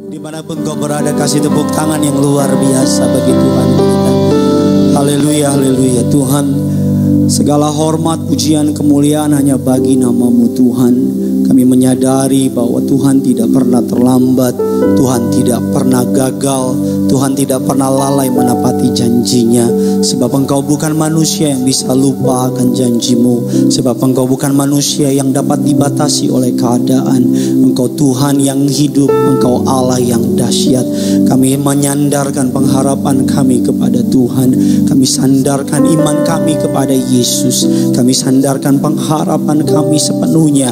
Dimanapun kau berada, kasih tepuk tangan yang luar biasa bagi Tuhan kita. Haleluya, haleluya. Tuhan, segala hormat, pujian, kemuliaan hanya bagi nama-Mu Tuhan. Kami menyadari bahwa Tuhan tidak pernah terlambat, Tuhan tidak pernah gagal, Tuhan tidak pernah lalai menepati janjinya. Sebab Engkau bukan manusia yang bisa lupa akan janji-Mu. Sebab Engkau bukan manusia yang dapat dibatasi oleh keadaan. Engkau Tuhan yang hidup, Engkau Allah yang dahsyat. Kami menyandarkan pengharapan kami kepada Tuhan. Kami sandarkan iman kami kepada Yesus. Kami sandarkan pengharapan kami sepenuhnya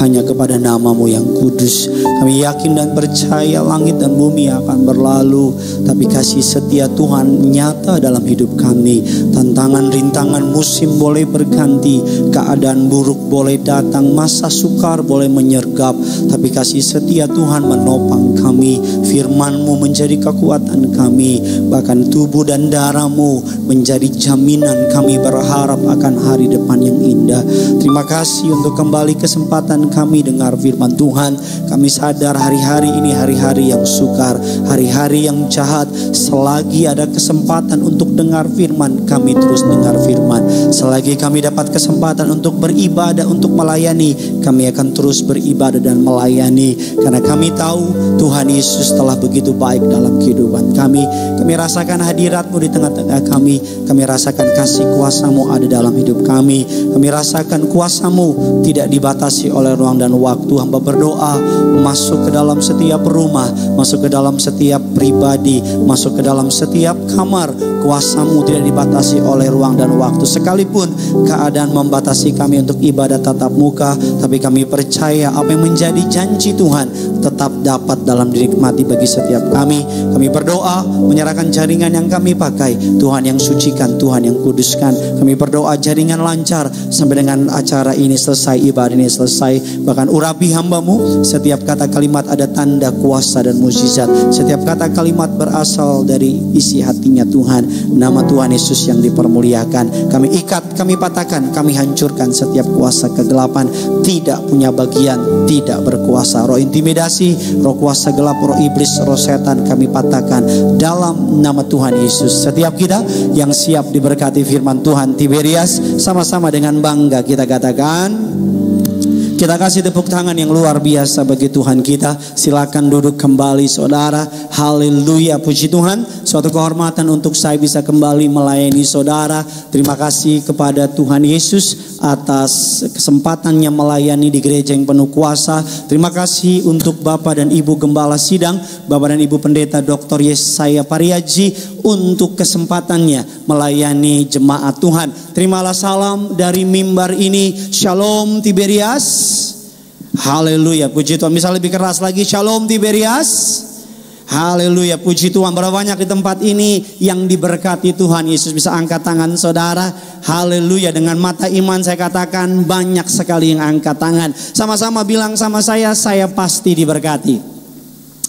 hanya kepada nama-Mu yang kudus. Kami yakin dan percaya langit dan bumi akan berlalu, tapi kasih setia Tuhan nyata dalam hidup kami. Tantangan, rintangan, musim boleh berganti, keadaan buruk boleh datang, masa sukar boleh menyergap, tapi kasih setia Tuhan menopang kami. Firman-Mu menjadi kekuatan kami, bahkan tubuh dan darah-Mu menjadi jaminan kami berharap akan hari depan yang indah. Terima kasih untuk kembali kesempatan kami dengar firman Tuhan. Kami sadar hari-hari ini hari-hari yang sukar, hari-hari yang jahat. Selagi ada kesempatan untuk dengar firman, kami terus dengar firman. Selagi kami dapat kesempatan untuk beribadah, untuk melayani, kami akan terus beribadah dan melayani. Karena kami tahu Tuhan Yesus telah begitu baik dalam kehidupan kami. Kami rasakan hadirat-Mu di tengah-tengah kami. Kami rasakan kasih kuasa-Mu ada dalam hidup kami. Kami rasakan kuasa-Mu tidak dibatasi oleh ruang dan waktu. Hamba berdoa masuk ke dalam setiap rumah, masuk ke dalam setiap pribadi, masuk ke dalam setiap kamar. Kuasa-Mu tidak dibatasi oleh ruang dan waktu. Sekalipun keadaan membatasi kami untuk ibadah tatap muka, tapi kami percaya apa yang menjadi janji Tuhan tetap dapat dalam dinikmati bagi setiap kami. Kami berdoa menyerahkan jaringan yang kami pakai, Tuhan yang sucikan, Tuhan yang kuduskan. Kami berdoa jaringan lancar sampai dengan acara ini selesai, ibadah ini selesai. Bahkan urapi hamba-Mu, setiap kata kalimat ada tanda kuasa dan mukjizat. Setiap kata kalimat berasal dari isi hatinya Tuhan. Nama Tuhan Yesus yang dipermuliakan. Kami ikat, kami patahkan, kami hancurkan setiap kuasa kegelapan. Tidak punya bagian, tidak berkuasa. Roh intimidasi, roh kuasa gelap, roh iblis, roh setan kami patahkan dalam nama Tuhan Yesus. Setiap kita yang siap diberkati firman Tuhan, Tiberias, sama-sama dengan bangga kita katakan, kita kasih tepuk tangan yang luar biasa bagi Tuhan kita. Silakan duduk kembali saudara. Haleluya, puji Tuhan. Suatu kehormatan untuk saya bisa kembali melayani saudara. Terima kasih kepada Tuhan Yesus atas kesempatannya melayani di gereja yang penuh kuasa. Terima kasih untuk Bapak dan Ibu Gembala Sidang, Bapak dan Ibu Pendeta Dr. Yesaya Pariaji untuk kesempatannya melayani jemaat Tuhan. Terimalah salam dari mimbar ini. Shalom Tiberias. Haleluya, puji Tuhan. Bisa lebih keras lagi, Shalom Tiberias. Haleluya, puji Tuhan. Berapa banyak di tempat ini yang diberkati Tuhan Yesus? Bisa angkat tangan saudara. Haleluya, dengan mata iman saya katakan banyak sekali yang angkat tangan. Sama-sama bilang sama saya pasti diberkati.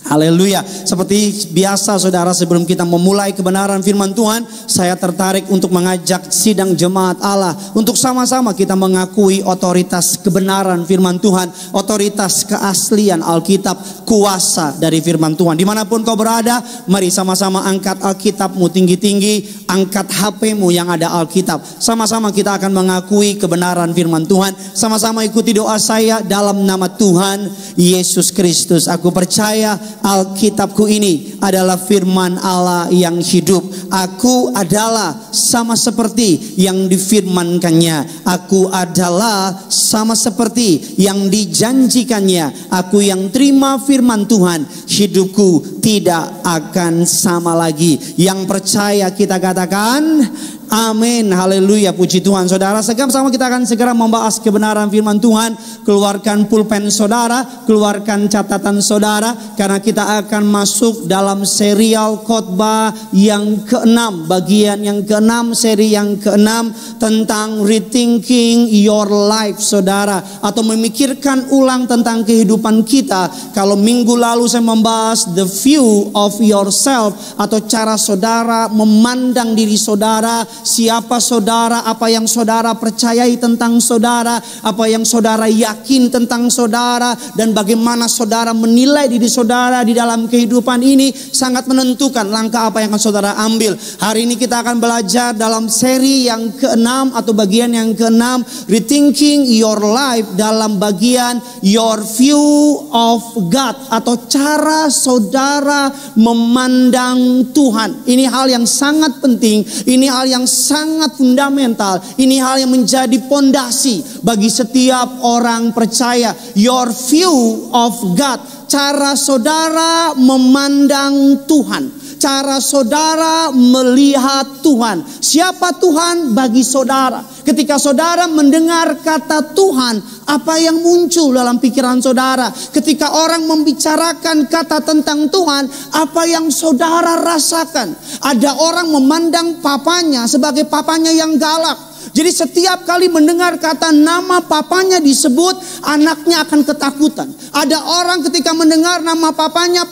Haleluya. Seperti biasa saudara, sebelum kita memulai kebenaran firman Tuhan, saya tertarik untuk mengajak sidang jemaat Allah untuk sama-sama kita mengakui otoritas kebenaran firman Tuhan, otoritas keaslian Alkitab, kuasa dari firman Tuhan. Dimanapun kau berada, mari sama-sama angkat Alkitabmu tinggi-tinggi, angkat HP-mu yang ada Alkitab. Sama-sama kita akan mengakui kebenaran firman Tuhan. Sama-sama ikuti doa saya dalam nama Tuhan Yesus Kristus. Aku percaya Alkitabku ini adalah firman Allah yang hidup. Aku adalah sama seperti yang difirmankannya. Aku adalah sama seperti yang dijanjikannya. Aku yang terima firman Tuhan, hidupku tidak akan sama lagi. Yang percaya kita katakan amin. Haleluya, puji Tuhan. Saudara, sama kita akan segera membahas kebenaran firman Tuhan. Keluarkan pulpen saudara, keluarkan catatan saudara, karena kita akan masuk dalam serial khotbah yang ke-6, bagian yang ke-6, seri yang ke-6 tentang rethinking your life saudara, atau memikirkan ulang tentang kehidupan kita. Kalau minggu lalu saya membahas the view of yourself, atau cara saudara memandang diri saudara. siapa saudara, apa yang saudara percayai tentang saudara, apa yang saudara yakin tentang saudara, dan bagaimana saudara menilai diri saudara di dalam kehidupan ini sangat menentukan langkah apa yang akan saudara ambil. Hari ini kita akan belajar dalam seri yang ke-6 atau bagian yang ke-6, Rethinking Your Life, dalam bagian Your View of God atau cara saudara memandang Tuhan. Ini hal yang sangat penting, ini hal yang sangat fundamental, ini hal yang menjadi pondasi bagi setiap orang percaya. Your view of God, cara saudara memandang Tuhan, cara saudara melihat Tuhan. Siapa Tuhan bagi saudara? Ketika saudara mendengar kata Tuhan, apa yang muncul dalam pikiran saudara? Ketika orang membicarakan kata tentang Tuhan, apa yang saudara rasakan? Ada orang memandang papanya sebagai papanya yang galak. Jadi setiap kali mendengar kata nama papanya disebut, anaknya akan ketakutan. Ada orang ketika mendengar nama papanya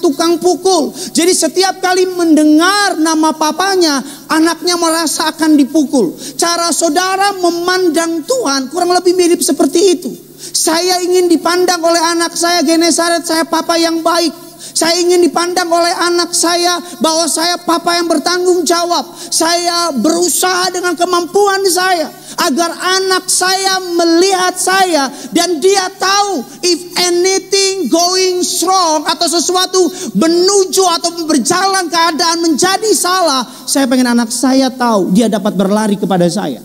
tukang pukul. Jadi setiap kali mendengar nama papanya, anaknya merasa akan dipukul. Cara saudara memandang Tuhan kurang lebih mirip seperti itu. Saya ingin dipandang oleh anak saya, Genesaret, saya papa yang baik. Saya ingin dipandang oleh anak saya bahwa saya papa yang bertanggung jawab. Saya berusaha dengan kemampuan saya agar anak saya melihat saya dan dia tahu if anything going wrong atau sesuatu menuju atau berjalan keadaan menjadi salah, saya pengen anak saya tahu dia dapat berlari kepada saya.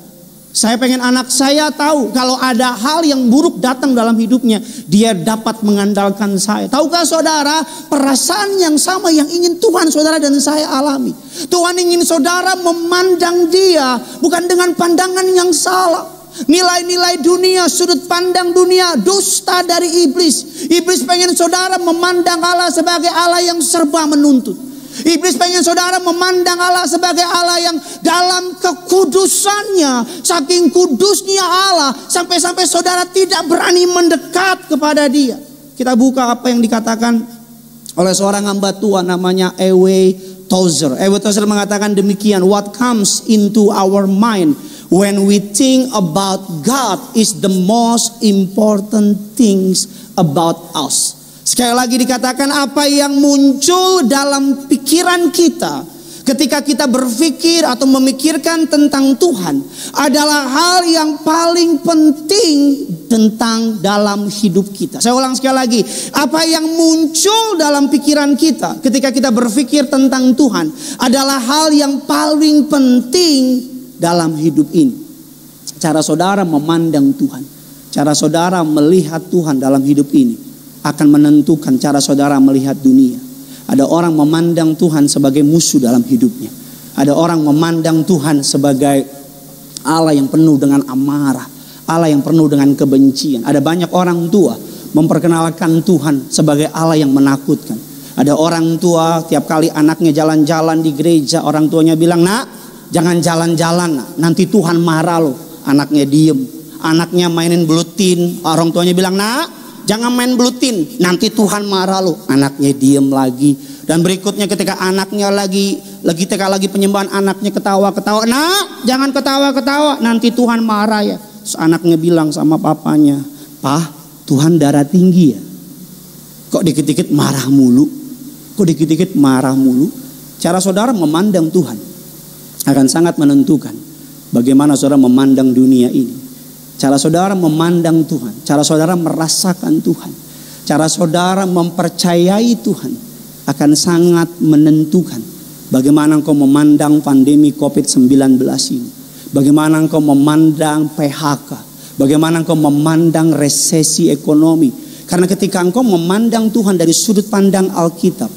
Saya pengen anak saya tahu kalau ada hal yang buruk datang dalam hidupnya, dia dapat mengandalkan saya. Tahukah saudara, perasaan yang sama yang ingin Tuhan saudara dan saya alami. Tuhan ingin saudara memandang dia bukan dengan pandangan yang salah. Nilai-nilai dunia, sudut pandang dunia, dusta dari iblis. Iblis pengen saudara memandang Allah sebagai Allah yang serba menuntut. Iblis pengen saudara memandang Allah sebagai Allah yang dalam kekudusannya, saking kudusnya Allah, sampai-sampai saudara tidak berani mendekat kepada dia. Kita buka apa yang dikatakan oleh seorang hamba Tuhan namanya E.W. Tozer. E.W. Tozer mengatakan demikian, what comes into our mind when we think about God is the most important things about us. Sekali lagi dikatakan, apa yang muncul dalam pikiran kita ketika kita berpikir atau memikirkan tentang Tuhan adalah hal yang paling penting tentang dalam hidup kita. Saya ulang sekali lagi, apa yang muncul dalam pikiran kita ketika kita berpikir tentang Tuhan adalah hal yang paling penting dalam hidup ini. Cara saudara memandang Tuhan, cara saudara melihat Tuhan dalam hidup ini akan menentukan cara saudara melihat dunia. Ada orang memandang Tuhan sebagai musuh dalam hidupnya. Ada orang memandang Tuhan sebagai Allah yang penuh dengan amarah, Allah yang penuh dengan kebencian. Ada banyak orang tua memperkenalkan Tuhan sebagai Allah yang menakutkan. Ada orang tua tiap kali anaknya jalan-jalan di gereja, orang tuanya bilang, "Nak, jangan jalan-jalan, nak. Nanti Tuhan marah loh." Anaknya diem. Anaknya mainin blutin, orang tuanya bilang, "Nak, jangan main blutin, nanti Tuhan marah loh." Anaknya diem lagi. Dan berikutnya ketika anaknya lagi TK lagi penyembahan, anaknya ketawa-ketawa, "Nak, jangan ketawa-ketawa, nanti Tuhan marah ya." Terus anaknya bilang sama papanya, "Pak, Tuhan darah tinggi ya? Kok dikit-dikit marah mulu? Kok dikit-dikit marah mulu?" Cara saudara memandang Tuhan akan sangat menentukan bagaimana saudara memandang dunia ini. Cara saudara memandang Tuhan, cara saudara merasakan Tuhan, cara saudara mempercayai Tuhan akan sangat menentukan bagaimana engkau memandang pandemi COVID-19 ini. Bagaimana engkau memandang PHK, bagaimana engkau memandang resesi ekonomi. Karena ketika engkau memandang Tuhan dari sudut pandang Alkitab,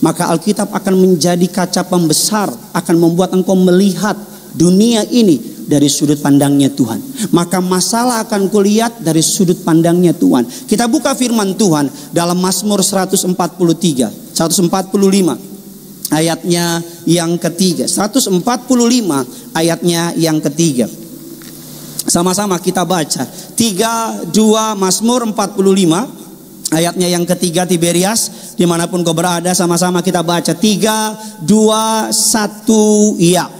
maka Alkitab akan menjadi kaca pembesar, akan membuat engkau melihat dunia ini dari sudut pandangnya Tuhan. Maka masalah akan kulihat dari sudut pandangnya Tuhan. Kita buka firman Tuhan dalam Mazmur 145 ayatnya yang ketiga. 145 ayatnya yang ketiga. Sama-sama kita baca. 3, 2, Mazmur 45 ayatnya yang ketiga. Tiberias, dimanapun kau berada, sama-sama kita baca. 3, 2, 1, ya.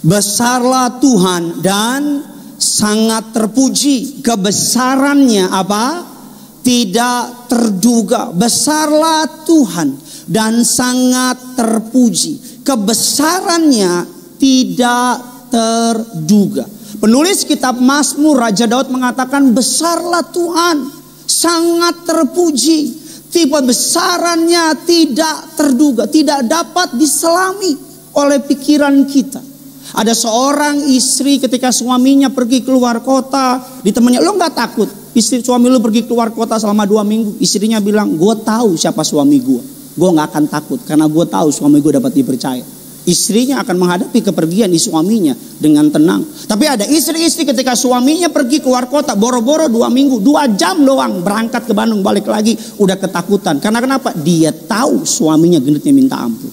Besarlah Tuhan dan sangat terpuji. Kebesarannya apa? Tidak terduga. Besarlah Tuhan dan sangat terpuji. Kebesarannya tidak terduga. Penulis kitab Mazmur Raja Daud mengatakan besarlah Tuhan, sangat terpuji. Tipe besarannya tidak terduga, tidak dapat diselami oleh pikiran kita. Ada seorang istri ketika suaminya pergi keluar kota, ditemani, lo gak takut istri suami lo pergi keluar kota selama 2 minggu? Istrinya bilang, gue tahu siapa suami gue gak akan takut karena gue tahu suami gue dapat dipercaya. Istrinya akan menghadapi kepergian di suaminya dengan tenang. Tapi ada istri-istri ketika suaminya pergi keluar kota, boro-boro 2 minggu, 2 jam doang berangkat ke Bandung, balik lagi udah ketakutan. Karena kenapa? Dia tahu suaminya genitnya minta ampun.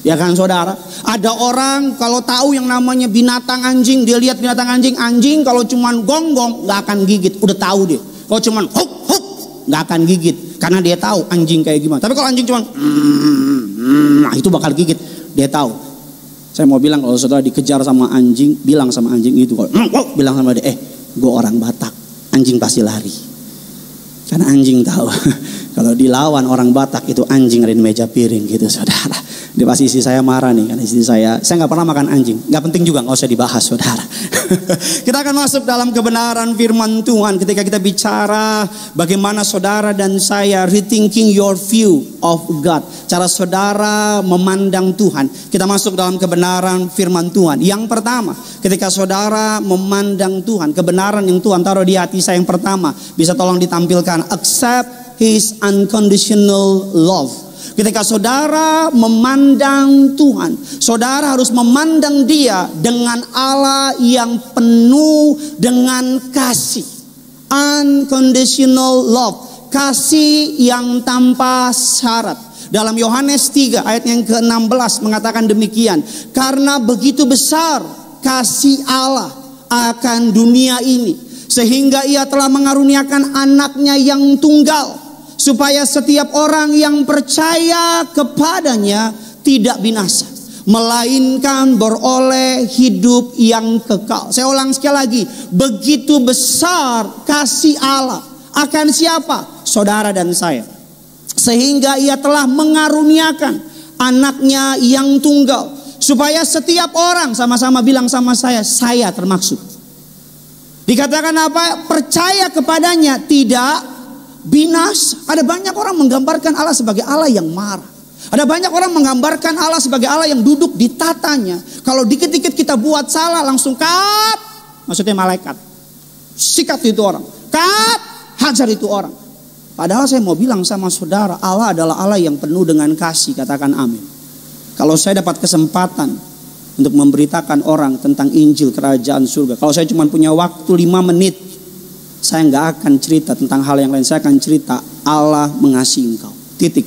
Ya kan saudara? Ada orang kalau tahu yang namanya binatang anjing, dia lihat binatang anjing kalau cuman gonggong gak akan gigit, udah tahu dia. Kalau cuman huk huk gak akan gigit, karena dia tahu anjing kayak gimana. Tapi kalau anjing cuman nah itu bakal gigit, dia tahu. Saya mau bilang kalau saudara dikejar sama anjing, bilang sama anjing itu, bilang sama dia, gue orang Batak, anjing pasti lari. Karena anjing tahu kalau dilawan orang Batak itu anjing rin meja piring gitu saudara. Dia pasti istri saya marah nih, karena istri saya nggak pernah makan anjing. Nggak penting juga, nggak usah dibahas saudara. Kita akan masuk dalam kebenaran firman Tuhan ketika kita bicara bagaimana saudara dan saya rethinking your view of God. Cara saudara memandang Tuhan. Kita masuk dalam kebenaran firman Tuhan. Yang pertama, ketika saudara memandang Tuhan, kebenaran yang Tuhan taruh di hati saya yang pertama, bisa tolong ditampilkan, accept His unconditional love. Ketika saudara memandang Tuhan, saudara harus memandang Dia dengan Allah yang penuh dengan kasih. Unconditional love, kasih yang tanpa syarat. Dalam Yohanes 3 ayat yang ke-16 mengatakan demikian, karena begitu besar kasih Allah akan dunia ini, sehingga Ia telah mengaruniakan anaknya yang tunggal, supaya setiap orang yang percaya kepadanya tidak binasa, melainkan beroleh hidup yang kekal. Saya ulang sekali lagi, begitu besar kasih Allah akan siapa? Saudara dan saya. Sehingga Ia telah mengaruniakan anaknya yang tunggal, supaya setiap orang, sama-sama bilang sama saya termasuk. Dikatakan apa? Percaya kepadanya tidak binasa. Ada banyak orang menggambarkan Allah sebagai Allah yang marah. Ada banyak orang menggambarkan Allah sebagai Allah yang duduk di tatanya. Kalau dikit-dikit kita buat salah langsung cut. Maksudnya malaikat sikat itu orang, cut, hajar itu orang. Padahal saya mau bilang sama saudara, Allah adalah Allah yang penuh dengan kasih. Katakan amin. Kalau saya dapat kesempatan untuk memberitakan orang tentang Injil Kerajaan Surga, kalau saya cuma punya waktu 5 menit, saya nggak akan cerita tentang hal yang lain. Saya akan cerita Allah mengasihi engkau. Titik.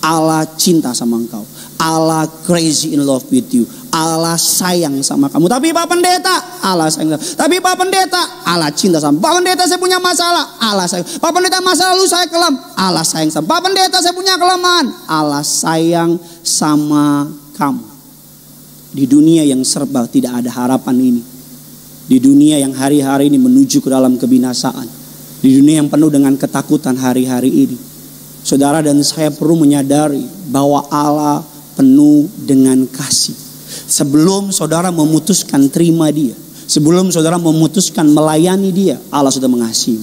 Allah cinta sama engkau. Allah crazy in love with you. Allah sayang sama kamu. Tapi Pak Pendeta, Allah sayang. Tapi Pak Pendeta, Allah cinta sama. Pak Pendeta, saya punya masalah, Allah sayang. Pak Pendeta, masa lalu saya kelam, Allah sayang sama. Pak Pendeta, saya punya kelemahan, Allah sayang sama kamu. Di dunia yang serba tidak ada harapan ini, di dunia yang hari-hari ini menuju ke dalam kebinasaan, di dunia yang penuh dengan ketakutan hari-hari ini, saudara dan saya perlu menyadari bahwa Allah penuh dengan kasih. Sebelum saudara memutuskan terima Dia, sebelum saudara memutuskan melayani Dia, Allah sudah mengasihi.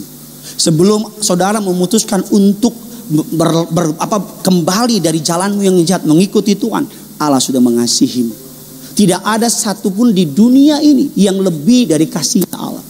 Sebelum saudara memutuskan untuk kembali dari jalanmu yang jahat, mengikuti Tuhan, Allah sudah mengasihimu. Tidak ada satupun di dunia ini yang lebih dari kasih Allah.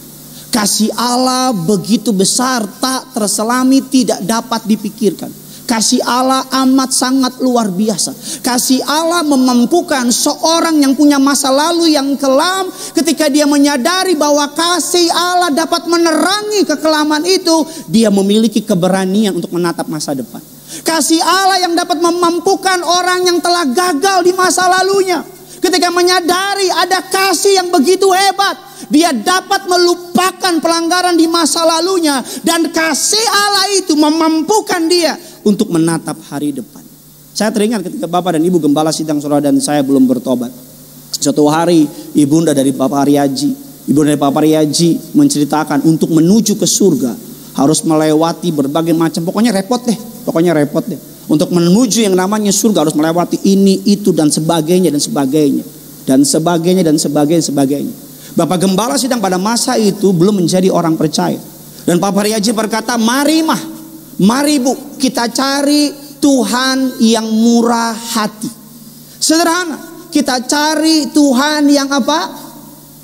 Kasih Allah begitu besar, tak terselami, tidak dapat dipikirkan. Kasih Allah amat sangat luar biasa. Kasih Allah memampukan seorang yang punya masa lalu yang kelam, ketika dia menyadari bahwa kasih Allah dapat menerangi kekelaman itu, dia memiliki keberanian untuk menatap masa depan. Kasih Allah yang dapat memampukan orang yang telah gagal di masa lalunya, ketika menyadari ada kasih yang begitu hebat, dia dapat melupakan pelanggaran di masa lalunya, dan kasih Allah itu memampukan dia untuk menatap hari depan. Saya teringat ketika Bapak dan Ibu Gembala Sidang Saudara dan saya belum bertobat. Suatu hari ibunda dari Bapak Aryaji menceritakan untuk menuju ke surga harus melewati berbagai macam, pokoknya repot deh. Untuk menuju yang namanya surga harus melewati ini, itu dan sebagainya. Bapak Gembala Sidang pada masa itu belum menjadi orang percaya. Dan Bapak Aryaji berkata, mari Bu, kita cari Tuhan yang murah hati. Sederhana. Kita cari Tuhan yang apa?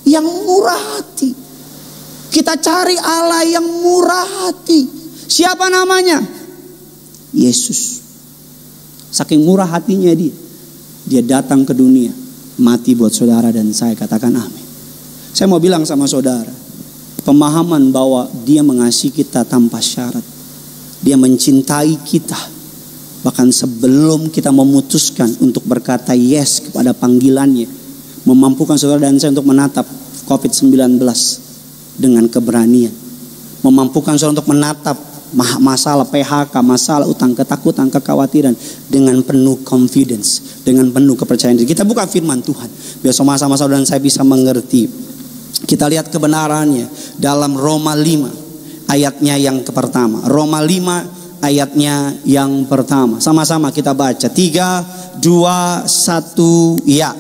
Yang murah hati. Kita cari Allah yang murah hati. Siapa namanya? Yesus. Saking murah hatinya dia datang ke dunia, mati buat saudara dan saya. Katakan amin. Saya mau bilang sama saudara, pemahaman bahwa dia mengasihi kita tanpa syarat. Dia mencintai kita. Bahkan sebelum kita memutuskan untuk berkata yes kepada panggilannya, memampukan saudara dan saya untuk menatap COVID-19 dengan keberanian. Memampukan saudara untuk menatap masalah PHK, masalah utang, ketakutan, kekhawatiran dengan penuh confidence, dengan penuh kepercayaan diri. Kita buka firman Tuhan, biar sama-sama saudara dan saya bisa mengerti. Kita lihat kebenarannya dalam Roma 5 ayatnya yang pertama. Roma 5 ayatnya yang pertama. Sama-sama kita baca. 3, 2, 1, ya.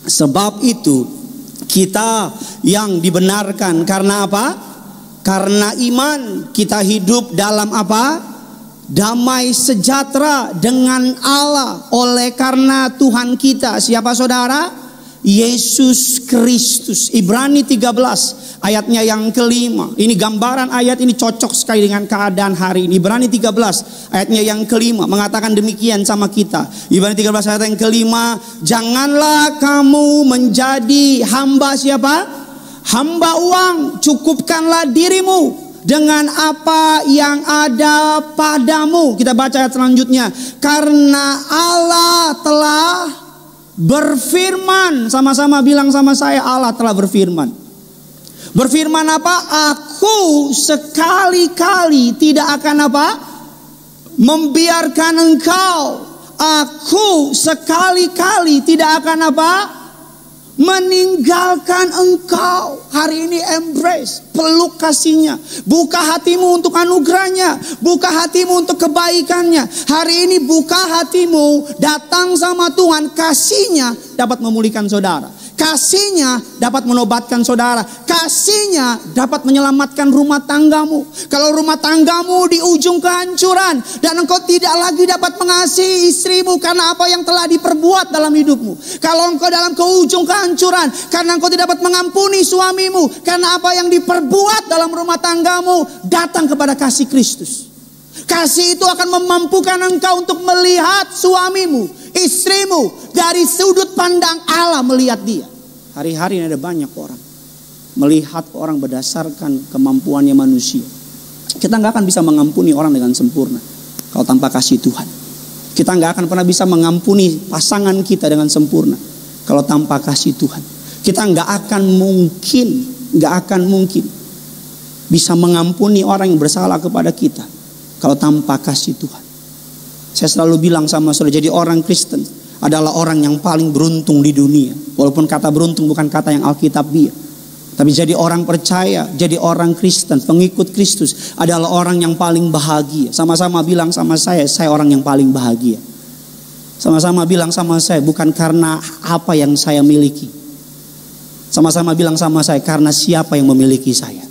Sebab itu kita yang dibenarkan karena apa? Karena iman kita hidup dalam apa? Damai sejahtera dengan Allah oleh karena Tuhan kita. Siapa saudara? Yesus Kristus. Ibrani 13 ayatnya yang kelima. Ini gambaran ayat ini cocok sekali dengan keadaan hari ini. Ibrani 13 ayatnya yang kelima mengatakan demikian sama kita. Ibrani 13 ayat yang kelima, janganlah kamu menjadi hamba siapa? Hamba uang. Cukupkanlah dirimu dengan apa yang ada padamu. Kita baca ayat selanjutnya. Karena Allah telah berfirman. Sama-sama bilang sama saya, Allah telah berfirman. Berfirman apa? Aku sekali-kali tidak akan apa? Membiarkan engkau. Aku sekali-kali tidak akan apa? Meninggalkan engkau. Hari ini embrace, peluk kasihnya. Buka hatimu untuk anugerahnya. Buka hatimu untuk kebaikannya. Hari ini buka hatimu, datang sama Tuhan. Kasihnya dapat memulihkan saudara. Kasihnya dapat menobatkan saudara. Kasihnya dapat menyelamatkan rumah tanggamu. Kalau rumah tanggamu di ujung kehancuran dan engkau tidak lagi dapat mengasihi istrimu karena apa yang telah diperbuat dalam hidupmu. Kalau engkau dalam ke ujung kehancuran karena engkau tidak dapat mengampuni suamimu karena apa yang diperbuat dalam rumah tanggamu, datang kepada kasih Kristus. Kasih itu akan memampukan engkau untuk melihat suamimu, istrimu dari sudut pandang Allah melihat dia. Hari-hari ini ada banyak orang melihat orang berdasarkan kemampuannya manusia. Kita nggak akan bisa mengampuni orang dengan sempurna kalau tanpa kasih Tuhan. Kita nggak akan pernah bisa mengampuni pasangan kita dengan sempurna kalau tanpa kasih Tuhan. Kita nggak akan mungkin bisa mengampuni orang yang bersalah kepada kita kalau tanpa kasih Tuhan. Saya selalu bilang sama saudara, jadi orang Kristen adalah orang yang paling beruntung di dunia. Walaupun kata beruntung bukan kata yang Alkitabiah. Tapi jadi orang percaya, jadi orang Kristen, pengikut Kristus adalah orang yang paling bahagia. Sama-sama bilang sama saya orang yang paling bahagia. Sama-sama bilang sama saya, bukan karena apa yang saya miliki. Sama-sama bilang sama saya, karena siapa yang memiliki saya.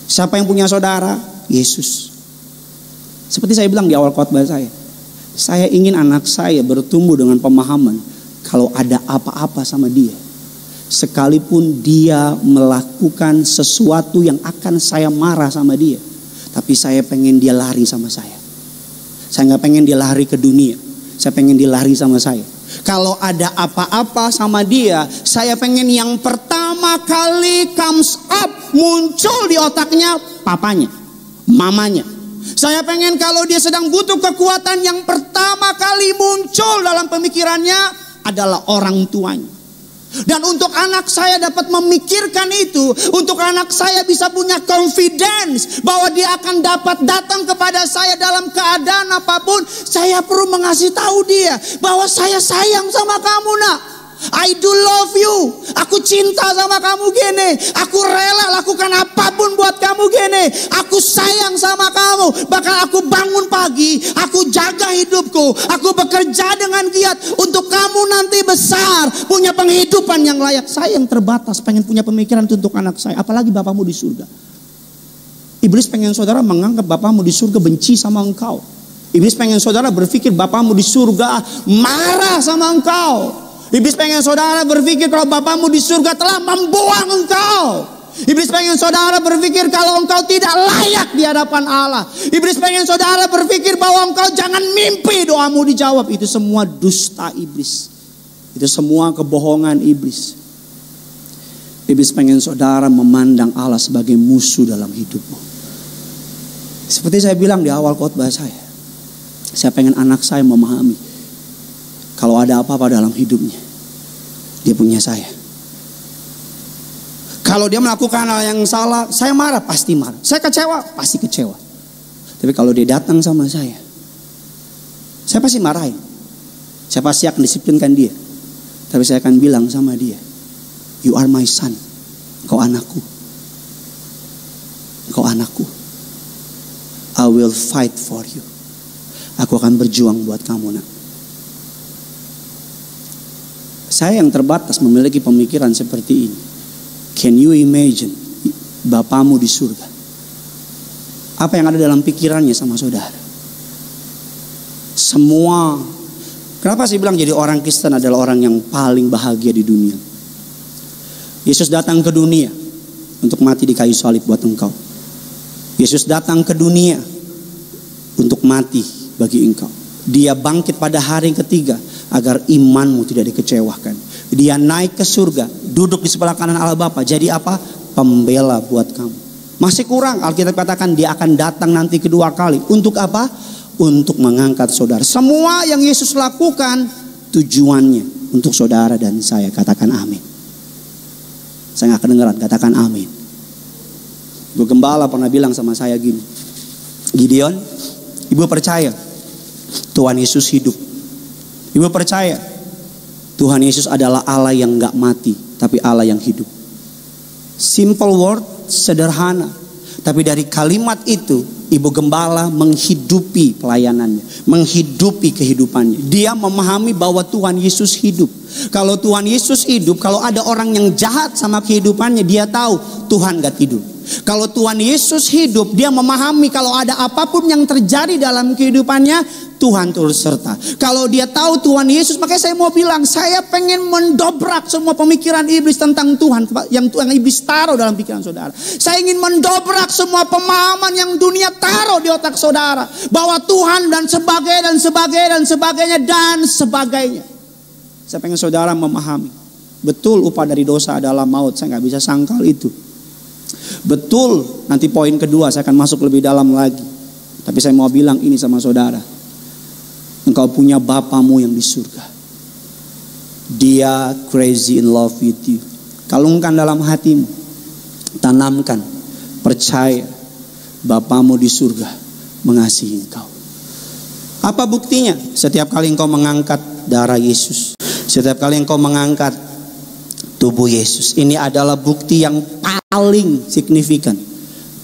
Siapa yang punya saudara? Yesus. Seperti saya bilang di awal khotbah saya ingin anak saya bertumbuh dengan pemahaman kalau ada apa-apa sama dia, sekalipun dia melakukan sesuatu yang akan saya marah sama dia, tapi saya pengen dia lari sama saya. Saya nggak pengen dia lari ke dunia, saya pengen dia lari sama saya. Kalau ada apa-apa sama dia, saya pengen yang pertama kali comes up, muncul di otaknya papanya, mamanya. Saya pengen kalau dia sedang butuh kekuatan, yang pertama kali muncul dalam pemikirannya adalah orang tuanya. Dan untuk anak saya dapat memikirkan itu, untuk anak saya bisa punya confidence bahwa dia akan dapat datang kepada saya dalam keadaan apapun, saya perlu mengasih tahu dia bahwa saya sayang sama kamu, nak. I do love you. Aku cinta sama kamu gini. Aku rela lakukan apapun buat kamu gini. Aku sayang sama kamu. Bahkan aku bangun pagi, aku jaga hidupku, aku bekerja dengan giat untuk kamu nanti besar, punya penghidupan yang layak. Saya yang terbatas pengen punya pemikiran untuk anak saya, apalagi bapamu di surga. Iblis pengen saudara menganggap bapamu di surga benci sama engkau. Iblis pengen saudara berpikir bapamu di surga marah sama engkau. Iblis pengen saudara berpikir kalau bapamu di surga telah membuang engkau. Iblis pengen saudara berpikir kalau engkau tidak layak di hadapan Allah. Iblis pengen saudara berpikir bahwa engkau jangan mimpi doamu dijawab. Itu semua dusta iblis. Itu semua kebohongan iblis. Iblis pengen saudara memandang Allah sebagai musuh dalam hidupmu. Seperti saya bilang di awal khotbah saya pengen anak saya memahami kalau ada apa-apa dalam hidupnya, dia punya saya. Kalau dia melakukan hal yang salah, saya marah, pasti marah. Saya kecewa, pasti kecewa. Tapi kalau dia datang sama saya pasti marahin. Saya pasti akan disiplinkan dia. Tapi saya akan bilang sama dia, you are my son. Engkau anakku. Engkau anakku. I will fight for you. Aku akan berjuang buat kamu, nak. Saya yang terbatas memiliki pemikiran seperti ini. Can you imagine bapamu di surga? Apa yang ada dalam pikirannya sama saudara? Semua. Kenapa saya bilang jadi orang Kristen adalah orang yang paling bahagia di dunia? Yesus datang ke dunia untuk mati di kayu salib buat engkau. Yesus datang ke dunia untuk mati bagi engkau. Dia bangkit pada hari ketiga agar imanmu tidak dikecewakan. Dia naik ke surga, duduk di sebelah kanan Allah Bapa. Jadi apa? Pembela buat kamu. Masih kurang, Alkitab katakan dia akan datang nanti kedua kali. Untuk apa? Untuk mengangkat saudara. Semua yang Yesus lakukan tujuannya untuk saudara dan saya. Katakan amin. Saya gak kedengeran, katakan amin. Ibu Gembala pernah bilang sama saya gini, Gideon, ibu percaya Tuhan Yesus hidup. Ibu percaya Tuhan Yesus adalah Allah yang gak mati, tapi Allah yang hidup. Simple word, sederhana. Tapi dari kalimat itu Ibu Gembala menghidupi pelayanannya, menghidupi kehidupannya. Dia memahami bahwa Tuhan Yesus hidup. Kalau Tuhan Yesus hidup, kalau ada orang yang jahat sama kehidupannya, dia tahu Tuhan gak tidur. Kalau Tuhan Yesus hidup, dia memahami kalau ada apapun yang terjadi dalam kehidupannya, Tuhan turut serta. Kalau dia tahu Tuhan Yesus, makanya saya mau bilang, saya pengen mendobrak semua pemikiran iblis tentang Tuhan yang iblis taruh dalam pikiran saudara. Saya ingin mendobrak semua pemahaman yang dunia taruh di otak saudara, bahwa Tuhan dan sebagainya dan sebagainya dan sebagainya dan sebagainya. Saya pengen saudara memahami, betul upah dari dosa adalah maut. Saya gak bisa sangkal itu. Betul, nanti poin kedua saya akan masuk lebih dalam lagi. Tapi saya mau bilang ini sama saudara. Engkau punya Bapamu yang di surga. Dia crazy in love with you. Kalungkan dalam hatimu. Tanamkan. Percaya. Bapamu di surga mengasihi engkau. Apa buktinya? Setiap kali engkau mengangkat darah Yesus. Setiap kali engkau mengangkat tubuh Yesus. Ini adalah bukti yang paling signifikan.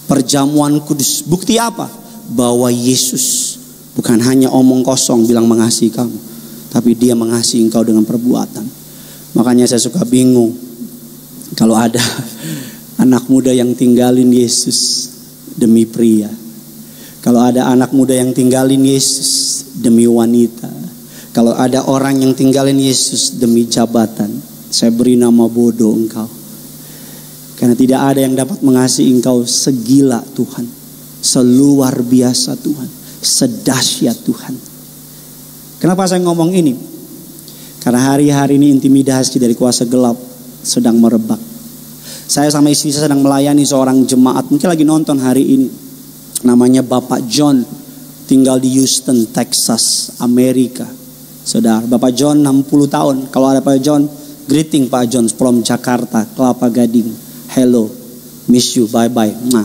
Perjamuan kudus. Bukti apa? Bahwa Yesus bukan hanya omong kosong bilang mengasihi kamu, tapi dia mengasihi engkau dengan perbuatan. Makanya saya suka bingung kalau ada anak muda yang tinggalin Yesus demi pria. Kalau ada anak muda yang tinggalin Yesus demi wanita. Kalau ada orang yang tinggalin Yesus demi jabatan. Saya beri nama bodoh engkau. Karena tidak ada yang dapat mengasihi engkau segila Tuhan. Seluar biasa Tuhan. Sedahsyat Tuhan. Kenapa saya ngomong ini? Karena hari-hari ini intimidasi dari kuasa gelap sedang merebak. Saya sama istri saya sedang melayani seorang jemaat. Mungkin lagi nonton hari ini. Namanya Bapak John. Tinggal di Houston, Texas, Amerika. Saudara, Bapak John 60 tahun. Kalau ada Bapak John, Greeting Pak John from Jakarta, Kelapa Gading. Hello, miss you, bye bye. Nah.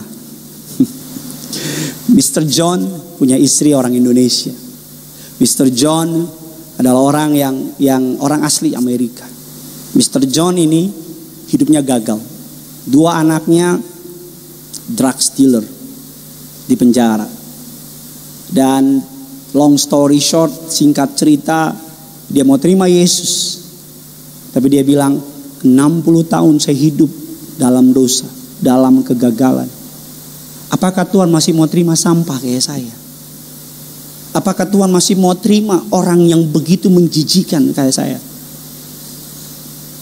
Mr. John punya istri orang Indonesia. Mr. John adalah orang yang orang asli Amerika. Mr. John ini hidupnya gagal. 2 anaknya drug dealer di penjara. Dan long story short, singkat cerita, dia mau terima Yesus. Tapi dia bilang, 60 tahun saya hidup dalam dosa, dalam kegagalan. Apakah Tuhan masih mau terima sampah kayak saya? Apakah Tuhan masih mau terima orang yang begitu menjijikan kayak saya?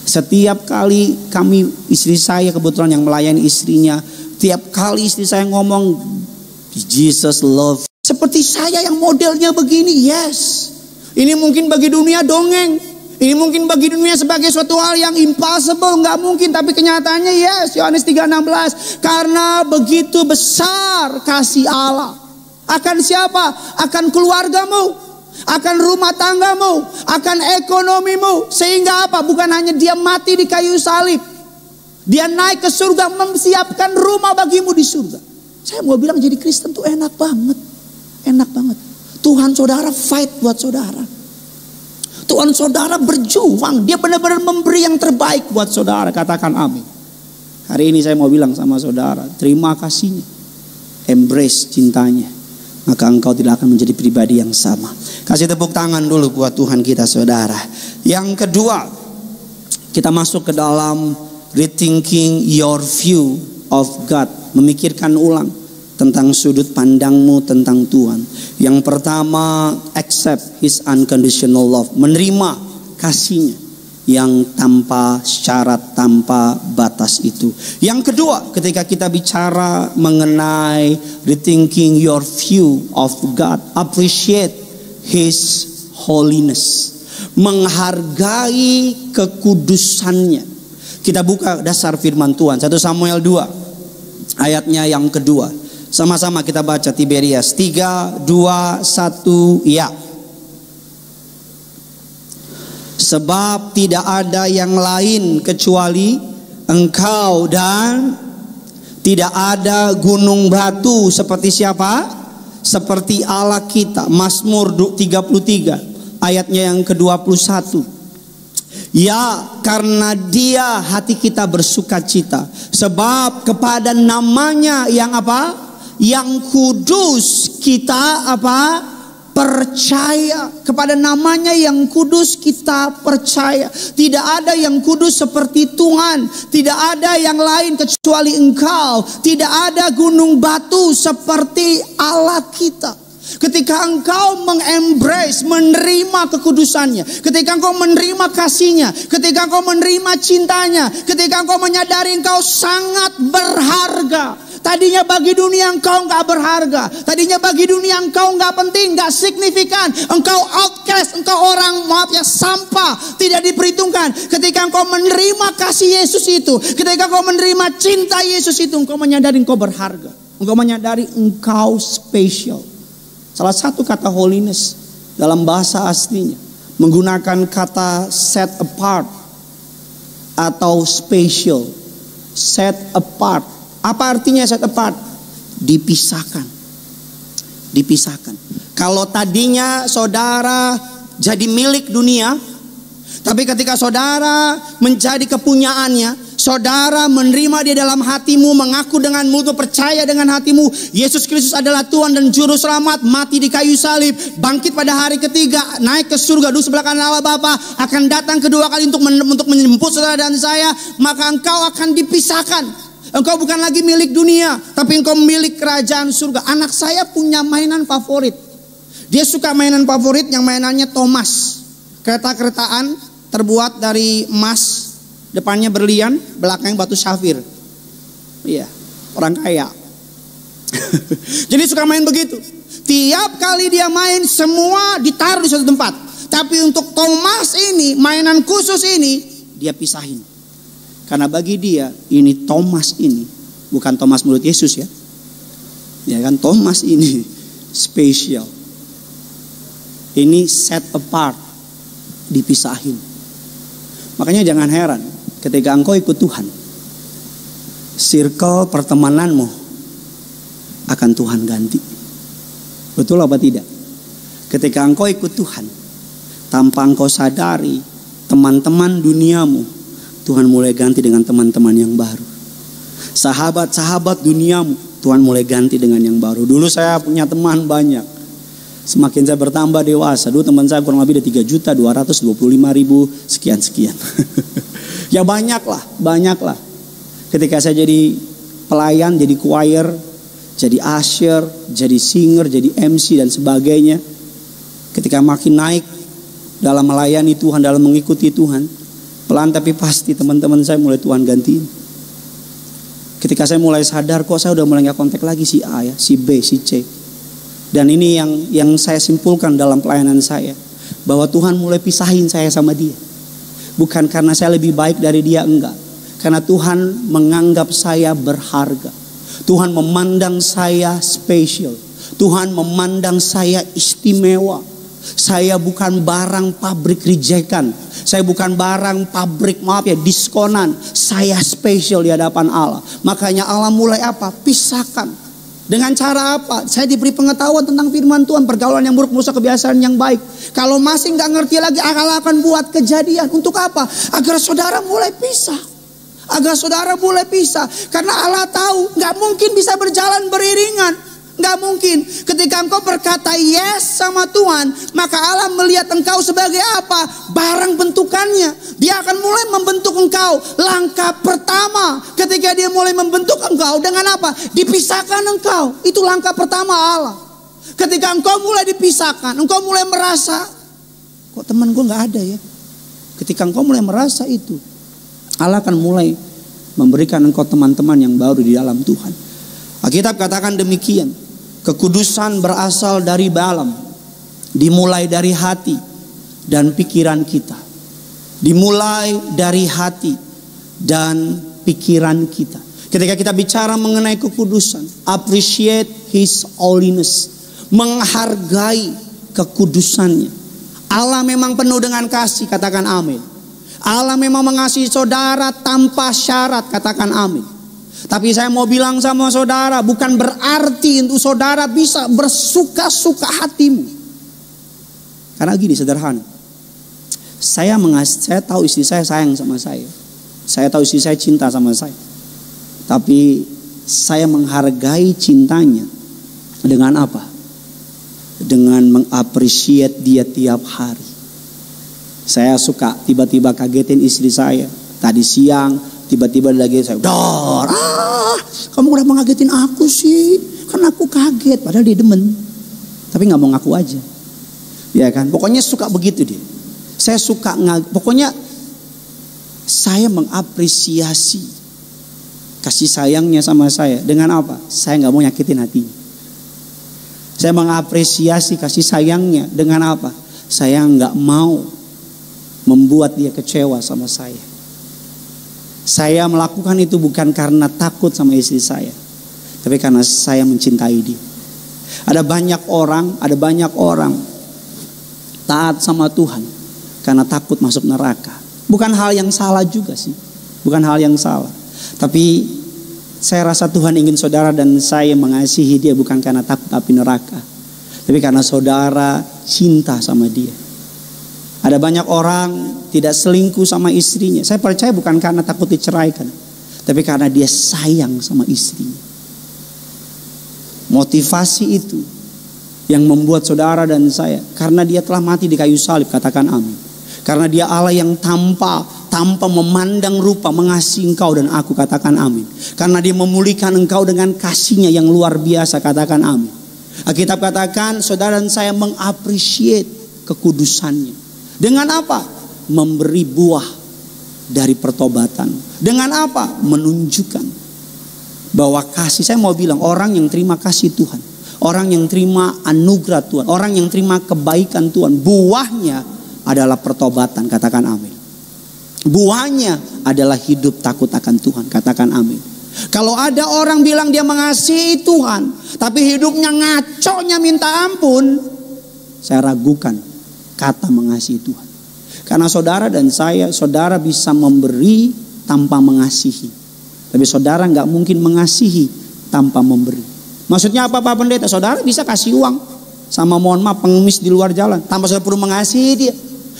Setiap kali kami, istri saya kebetulan yang melayani istrinya, tiap kali istri saya ngomong, Jesus love. Seperti saya yang modelnya begini, yes. Ini mungkin bagi dunia dongeng. Ini mungkin bagi dunia sebagai suatu hal yang impossible, nggak mungkin. Tapi kenyataannya yes, Yohanes 3:16. Karena begitu besar kasih Allah. Akan siapa? Akan keluargamu, akan rumah tanggamu, akan ekonomimu. Sehingga apa? Bukan hanya dia mati di kayu salib, dia naik ke surga, memsiapkan rumah bagimu di surga. Saya mau bilang jadi Kristen tuh enak banget. Enak banget. Tuhan saudara fight buat saudara. Tuhan saudara berjuang. Dia benar-benar memberi yang terbaik buat saudara. Katakan amin. Hari ini saya mau bilang sama saudara, terima kasihnya, embrace cintanya, maka engkau tidak akan menjadi pribadi yang sama. Kasih tepuk tangan dulu buat Tuhan kita saudara. Yang kedua, kita masuk ke dalam rethinking your view of God. Memikirkan ulang tentang sudut pandangmu tentang Tuhan. Yang pertama, accept His unconditional love. Menerima kasihnya yang tanpa syarat, tanpa batas itu. Yang kedua, ketika kita bicara mengenai rethinking your view of God, appreciate His holiness. Menghargai kekudusannya. Kita buka dasar firman Tuhan, 1 Samuel 2 ayatnya yang kedua. Sama-sama kita baca Tiberias 3, 2, 1 ya. Sebab tidak ada yang lain kecuali engkau, dan tidak ada gunung batu seperti siapa? Seperti Allah kita. Mazmur 33 ayatnya yang ke-21. Ya, karena Dia hati kita bersuka cita, sebab kepada namanya yang apa? Yang kudus kita apa? Percaya. Kepada namanya yang kudus kita percaya. Tidak ada yang kudus seperti Tuhan. Tidak ada yang lain kecuali Engkau. Tidak ada gunung batu seperti Allah kita. Ketika engkau mengembrace, menerima kekudusannya, ketika engkau menerima kasihnya, ketika engkau menerima cintanya, ketika engkau menyadari engkau sangat berharga. Tadinya bagi dunia engkau gak berharga, tadinya bagi dunia engkau gak penting, gak signifikan, engkau outcast, engkau orang sampah, tidak diperhitungkan. Ketika engkau menerima kasih Yesus itu, ketika engkau menerima cinta Yesus itu, engkau menyadari engkau berharga, engkau menyadari engkau spesial. Salah satu kata holiness dalam bahasa aslinya menggunakan kata set apart atau special. Set apart. Apa artinya set apart? Dipisahkan. Dipisahkan. Kalau tadinya saudara jadi milik dunia, tapi ketika saudara menjadi kepunyaannya, saudara menerima Dia dalam hatimu, mengaku dengan mulut, percaya dengan hatimu Yesus Kristus adalah Tuhan dan Juru Selamat, mati di kayu salib, bangkit pada hari ketiga, naik ke surga, duduk sebelah kanan Allah Bapa, akan datang kedua kali untuk menjemput saudara dan saya, maka engkau akan dipisahkan. Engkau bukan lagi milik dunia, tapi engkau milik kerajaan surga. Anak saya punya mainan favorit. Dia suka mainan favorit yang mainannya Thomas. Kereta-keretaan terbuat dari emas, depannya berlian, belakangnya batu safir. Iya, orang kaya. Jadi suka main begitu. Tiap kali dia main, semua ditaruh di satu tempat. Tapi untuk Thomas ini, mainan khusus ini, dia pisahin. Karena bagi dia, ini Thomas ini, bukan Thomas mulut Yesus ya. Ya kan, Thomas ini spesial. Ini set apart, dipisahin. Makanya jangan heran ketika engkau ikut Tuhan, circle pertemananmu akan Tuhan ganti. Betul apa tidak? Ketika engkau ikut Tuhan, tanpa engkau sadari, teman-teman duniamu Tuhan mulai ganti dengan teman-teman yang baru. Sahabat-sahabat duniamu Tuhan mulai ganti dengan yang baru. Dulu saya punya teman banyak. Semakin saya bertambah dewasa, dulu teman saya kurang lebih ada 3.225.000 sekian-sekian. Ya banyak lah. Ketika saya jadi pelayan, jadi choir, jadi usher, jadi singer, jadi MC dan sebagainya. Ketika makin naik dalam melayani Tuhan, dalam mengikuti Tuhan, pelan tapi pasti teman-teman saya mulai Tuhan gantiin. Ketika saya mulai sadar, kok saya udah mulai gak kontak lagi si A ya, si B, si C. Dan ini yang saya simpulkan dalam pelayanan saya, bahwa Tuhan mulai pisahin saya sama dia. Bukan karena saya lebih baik dari dia, enggak. Karena Tuhan menganggap saya berharga. Tuhan memandang saya spesial. Tuhan memandang saya istimewa. Saya bukan barang pabrik rejekan. Saya bukan barang pabrik diskonan. Saya spesial di hadapan Allah. Makanya Allah mulai apa? Pisahkan. Dengan cara apa? Saya diberi pengetahuan tentang firman Tuhan. Pergaulan yang buruk merusak kebiasaan yang baik. Kalau masih gak ngerti lagi, Allah akan buat kejadian. Untuk apa? Agar saudara mulai pisah. Karena Allah tahu gak mungkin bisa berjalan beriringan. Gak mungkin. Ketika engkau berkata yes sama Tuhan, maka Allah melihat engkau sebagai apa? Barang bentukannya. Dia akan mulai membentuk engkau. Langkah pertama ketika dia mulai membentuk engkau dengan apa? Dipisahkan engkau. Itu langkah pertama Allah. Ketika engkau mulai dipisahkan, engkau mulai merasa, kok teman gue gak ada ya? Ketika engkau mulai merasa itu, Allah akan mulai memberikan engkau teman-teman yang baru di dalam Tuhan. Alkitab katakan demikian. Kekudusan berasal dari dalam, dimulai dari hati dan pikiran kita. Dimulai dari hati dan pikiran kita. Ketika kita bicara mengenai kekudusan, appreciate His holiness, menghargai kekudusannya. Allah memang penuh dengan kasih, katakan amin. Allah memang mengasihi saudara tanpa syarat, katakan amin. Tapi saya mau bilang sama saudara, bukan berarti untuk saudara bisa bersuka-suka hatimu. Karena gini, sederhana. Saya tahu istri saya sayang sama saya. Saya tahu istri saya cinta sama saya. Tapi saya menghargai cintanya dengan apa? Dengan mengapresiasi dia tiap hari. Saya suka tiba-tiba kagetin istri saya. Tadi siang tiba-tiba lagi saya, kamu udah mengagetin aku sih, kan aku kaget, padahal dia demen, tapi nggak mau ngaku aja, ya kan? Pokoknya suka begitu dia. Saya suka pokoknya saya mengapresiasi kasih sayangnya sama saya dengan apa? Saya nggak mau nyakitin hatinya. Saya mengapresiasi kasih sayangnya dengan apa? Saya nggak mau membuat dia kecewa sama saya. Saya melakukan itu bukan karena takut sama istri saya, tapi karena saya mencintai dia. Ada banyak orang taat sama Tuhan karena takut masuk neraka. Bukan hal yang salah juga sih, bukan hal yang salah. Tapi saya rasa Tuhan ingin saudara dan saya mengasihi dia bukan karena takut api neraka, tapi karena saudara cinta sama dia. Ada banyak orang tidak selingkuh sama istrinya. Saya percaya bukan karena takut diceraikan, tapi karena dia sayang sama istrinya. Motivasi itu yang membuat saudara dan saya, karena dia telah mati di kayu salib, katakan amin. Karena dia Allah yang tanpa memandang rupa mengasihi engkau dan aku, katakan amin. Karena dia memulihkan engkau dengan kasihnya yang luar biasa, katakan amin. Alkitab katakan saudara dan saya mengapresiasi kekudusannya. Dengan apa? Memberi buah dari pertobatan. Dengan apa? Menunjukkan bahwa kasih. Saya mau bilang, orang yang terima kasih Tuhan, orang yang terima anugerah Tuhan, orang yang terima kebaikan Tuhan, buahnya adalah pertobatan, katakan amin. Buahnya adalah hidup takut akan Tuhan, katakan amin. Kalau ada orang bilang dia mengasihi Tuhan, tapi hidupnya ngaconya minta ampun, saya ragukan kata mengasihi Tuhan. Karena saudara dan saya, saudara bisa memberi tanpa mengasihi. Tapi saudara nggak mungkin mengasihi tanpa memberi. Maksudnya apa Pak Pendeta? Saudara bisa kasih uang sama mohon maaf pengemis di luar jalan tanpa saudara perlu mengasihi dia.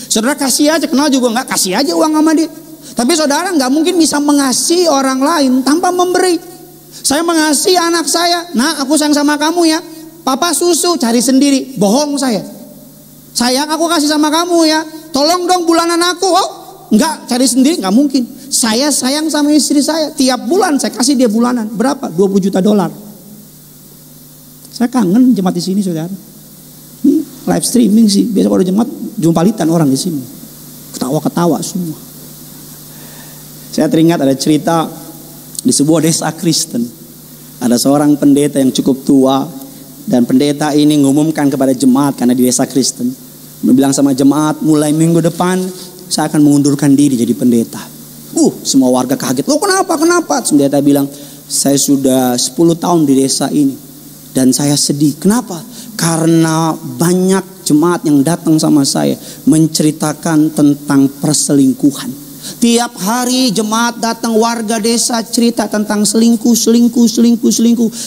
Saudara kasih aja, kenal juga nggak, kasih aja uang sama dia. Tapi saudara nggak mungkin bisa mengasihi orang lain tanpa memberi. Saya mengasihi anak saya, nah aku sayang sama kamu ya. Papa susu cari sendiri, bohong saya. Sayang aku kasih sama kamu ya. Tolong dong bulanan aku. Oh, enggak, cari sendiri nggak mungkin. Saya sayang sama istri saya. Tiap bulan saya kasih dia bulanan. Berapa? $20 juta. Saya kangen jemaat di sini saudara. Ini live streaming sih. Biasa kalau jemaat jumpalitan orang di sini. Ketawa-ketawa semua. Saya teringat ada cerita di sebuah desa Kristen. Ada seorang pendeta yang cukup tua. Dan pendeta ini mengumumkan kepada jemaat karena di desa Kristen. Dia bilang sama jemaat, mulai minggu depan saya akan mengundurkan diri jadi pendeta. Semua warga kaget. Loh kenapa? Pendeta bilang, saya sudah 10 tahun di desa ini. Dan saya sedih. Kenapa? Karena banyak jemaat yang datang sama saya menceritakan tentang perselingkuhan. Tiap hari jemaat datang, warga desa cerita tentang selingkuh.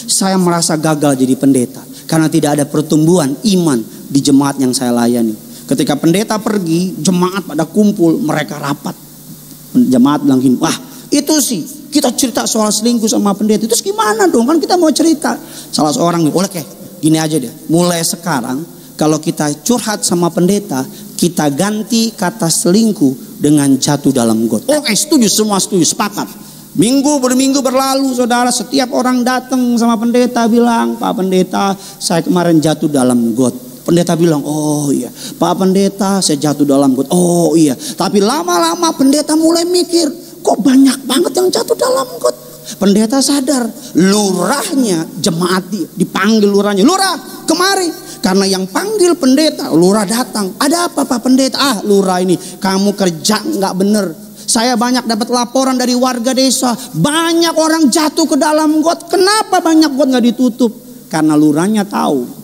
Saya merasa gagal jadi pendeta. Karena tidak ada pertumbuhan iman di jemaat yang saya layani. Ketika pendeta pergi, jemaat pada kumpul, mereka rapat. Jemaat bilang gini, wah itu sih kita cerita soal selingkuh sama pendeta. Terus gimana dong, kan kita mau cerita. Salah seorang nih, oleh gini aja deh. Mulai sekarang kalau kita curhat sama pendeta, kita ganti kata selingkuh dengan jatuh dalam got. Oke, setuju, semua setuju, sepakat. Minggu berlalu saudara, setiap orang datang sama pendeta bilang, Pak Pendeta saya kemarin jatuh dalam got. Pendeta bilang, oh iya Pak Pendeta saya jatuh dalam got. Oh iya. Tapi lama-lama pendeta mulai mikir, kok banyak banget yang jatuh dalam got. Pendeta sadar, lurahnya jemaat dia dipanggil lurahnya, lurah kemari. Karena yang panggil pendeta, lurah datang. Ada apa Pak Pendeta? Lurah ini kamu kerja nggak bener. Saya banyak dapat laporan dari warga desa, banyak orang jatuh ke dalam got. Kenapa banyak got nggak ditutup? Karena lurahnya tahu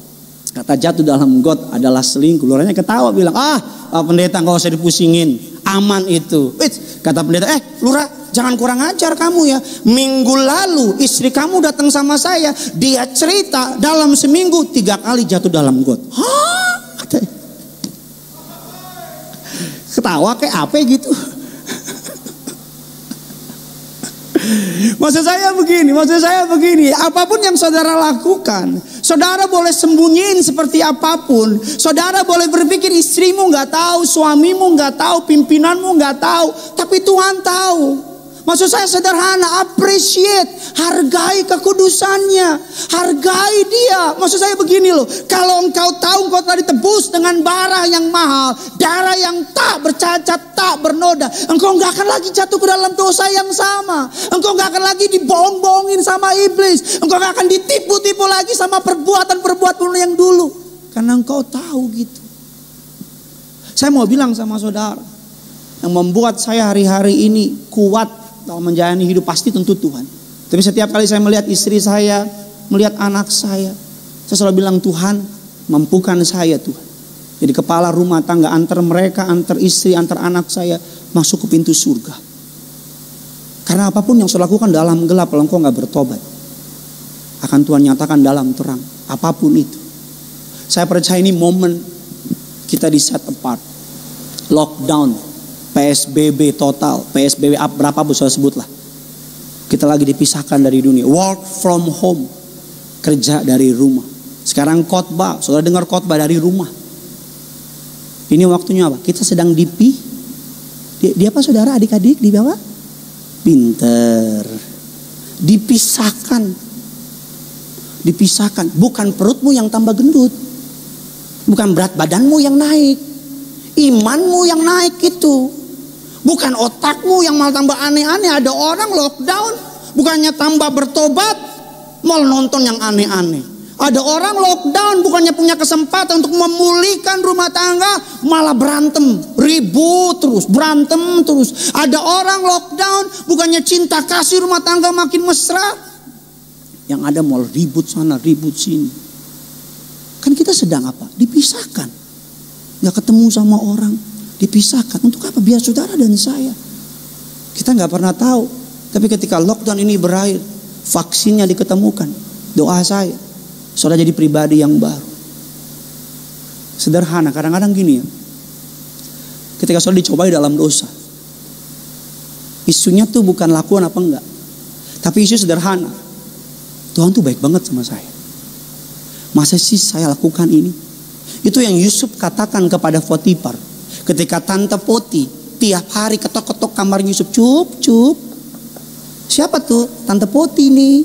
kata jatuh dalam got adalah selingkuh. Lurahnya ketawa bilang, Pak Pendeta nggak usah dipusingin, aman itu. Kata pendeta, lurah jangan kurang ajar kamu ya. Minggu lalu istri kamu datang sama saya, dia cerita dalam seminggu 3 kali jatuh dalam got. Ketawa kayak apa gitu. Maksud saya begini, apapun yang saudara lakukan, saudara boleh sembunyiin seperti apapun. Saudara boleh berpikir istrimu gak tahu, suamimu gak tahu, pimpinanmu gak tahu, tapi Tuhan tahu. Maksud saya sederhana, appreciate, hargai kekudusannya, hargai dia. Maksud saya begini loh, kalau engkau tahu engkau telah ditebus dengan darah yang mahal, darah yang tak bercacat, tak bernoda, engkau gak akan lagi jatuh ke dalam dosa yang sama. Engkau gak akan lagi dibohong-bohongin sama iblis. Engkau gak akan ditipu-tipu lagi sama perbuatan-perbuatan yang dulu. Karena engkau tahu gitu. Saya mau bilang sama saudara, yang membuat saya hari-hari ini kuat dalam menjalani hidup pasti tentu Tuhan. Tapi setiap kali saya melihat istri saya, melihat anak saya selalu bilang, Tuhan mampukan saya Tuhan. Jadi kepala rumah tangga antar mereka, antar istri, antar anak saya masuk ke pintu surga. Karena apapun yang saya lakukan dalam gelap, kalau engkau gak bertobat, akan Tuhan nyatakan dalam terang. Apapun itu. Saya percaya ini momen kita di set apart. Lockdown, PSBB total, PSBB berapa bu saya sebut lah. Kita lagi dipisahkan dari dunia. Work from home, kerja dari rumah. Sekarang khotbah, saudara dengar khotbah dari rumah. Ini waktunya apa? Kita sedang di apa saudara, adik-adik di bawah? Pinter. Dipisahkan. Bukan perutmu yang tambah gendut, bukan berat badanmu yang naik, imanmu yang naik itu. Bukan otakmu yang malah tambah aneh-aneh. Ada orang lockdown, bukannya tambah bertobat, malah nonton yang aneh-aneh. Ada orang lockdown, bukannya punya kesempatan untuk memulihkan rumah tangga, malah berantem, ribut terus, berantem terus. Ada orang lockdown, bukannya cinta kasih rumah tangga makin mesra, yang ada malah ribut sana, ribut sini. Kan kita sedang apa? Dipisahkan. Gak ketemu sama orang. Dipisahkan. Untuk apa? Biar saudara dan saya. Kita nggak pernah tahu. Tapi ketika lockdown ini berakhir, vaksinnya diketemukan. Doa saya, saudara jadi pribadi yang baru. Sederhana. Kadang-kadang gini ya. Ketika saudara dicobai dalam dosa, isunya tuh bukan lakukan apa enggak, tapi isu sederhana. Tuhan tuh baik banget sama saya. Masa sih saya lakukan ini? Itu yang Yusuf katakan kepada Potifar. Ketika Tante Poti tiap hari ketok-ketok kamar Yusuf. Cup. Siapa tuh? Tante Poti nih.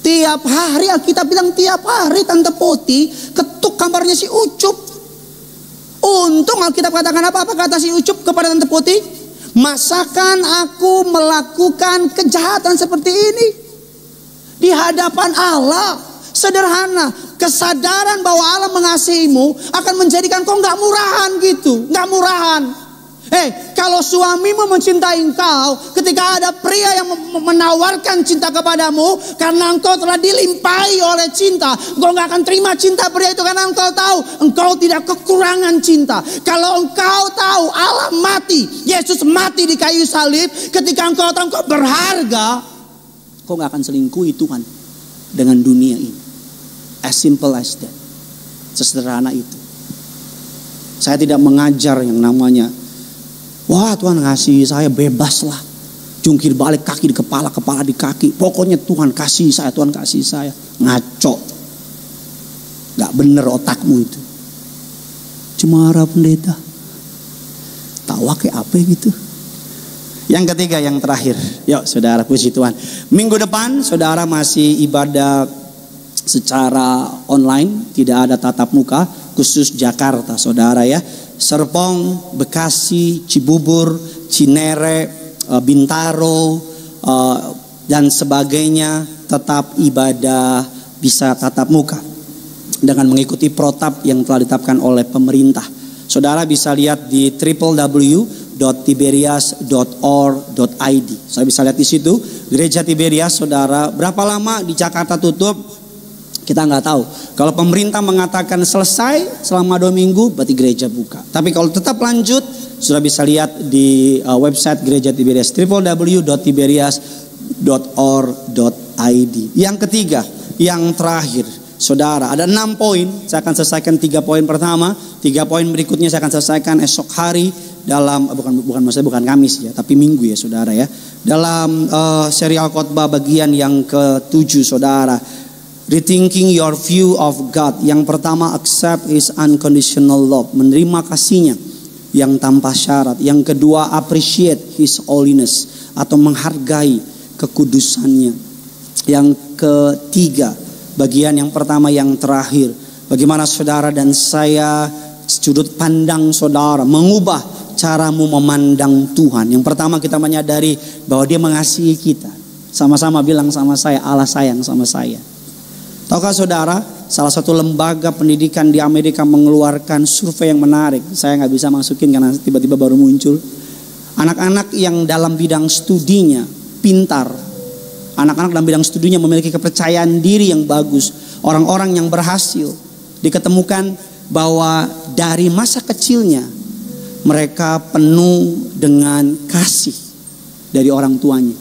Tiap hari Alkitab bilang tiap hari Tante Poti ketuk kamarnya si Ucup. Untung Alkitab katakan apa kata si Ucup kepada Tante Poti? Masakan aku melakukan kejahatan seperti ini di hadapan Allah? Sederhana, kesadaran bahwa Allah mengasihimu akan menjadikan kau nggak murahan gitu, nggak murahan. Kalau suamimu mencintai engkau, ketika ada pria yang menawarkan cinta kepadamu, karena engkau telah dilimpahi oleh cinta, engkau nggak akan terima cinta pria itu karena engkau tahu engkau tidak kekurangan cinta. Kalau engkau tahu Allah mati, Yesus mati di kayu salib, ketika engkau tahu engkau berharga, engkau nggak akan selingkuhi Tuhan dengan dunia ini. As simple as that. Sesederhana itu. Saya tidak mengajar yang namanya, wah Tuhan ngasih saya bebas lah, jungkir balik kaki di kepala, kepala di kaki. Pokoknya Tuhan kasih saya, Tuhan kasih saya. Ngaco. Gak bener otakmu itu. Cemara pendeta. Tawa kayak apa gitu. Yang ketiga, yang terakhir. Yuk saudara, puji Tuhan. Minggu depan saudara masih ibadah secara online, tidak ada tatap muka, khusus Jakarta saudara ya. Serpong, Bekasi, Cibubur, Cinere, Bintaro dan sebagainya tetap ibadah bisa tatap muka dengan mengikuti protap yang telah ditetapkan oleh pemerintah. Saudara bisa lihat di www.tiberias.org.id. Saya bisa lihat di situ Gereja Tiberias. Saudara, berapa lama di Jakarta tutup? Kita nggak tahu. Kalau pemerintah mengatakan selesai selama 2 minggu, berarti gereja buka. Tapi kalau tetap lanjut, sudah bisa lihat di website Gereja Tiberias, www.tiberias.org.id. Yang ketiga, yang terakhir, saudara, ada 6 poin. Saya akan selesaikan 3 poin pertama, 3 poin berikutnya saya akan selesaikan esok hari dalam bukan Kamis ya, tapi Minggu ya saudara ya. Dalam serial khotbah bagian yang ke-7 saudara. Rethinking your view of God. Yang pertama, accept His unconditional love, menerima kasihnya yang tanpa syarat. Yang kedua, appreciate His holiness, atau menghargai kekudusannya. Yang ketiga, bagian yang pertama yang terakhir, bagaimana saudara dan saya, sudut pandang saudara mengubah caramu memandang Tuhan. Yang pertama, kita menyadari bahwa Dia mengasihi kita. Sama-sama bilang sama saya, Allah sayang sama saya. Tahukah saudara, salah satu lembaga pendidikan di Amerika mengeluarkan survei yang menarik. Saya nggak bisa masukin karena tiba-tiba baru muncul. Anak-anak yang dalam bidang studinya pintar, anak-anak dalam bidang studinya memiliki kepercayaan diri yang bagus, orang-orang yang berhasil, diketemukan bahwa dari masa kecilnya mereka penuh dengan kasih dari orang tuanya.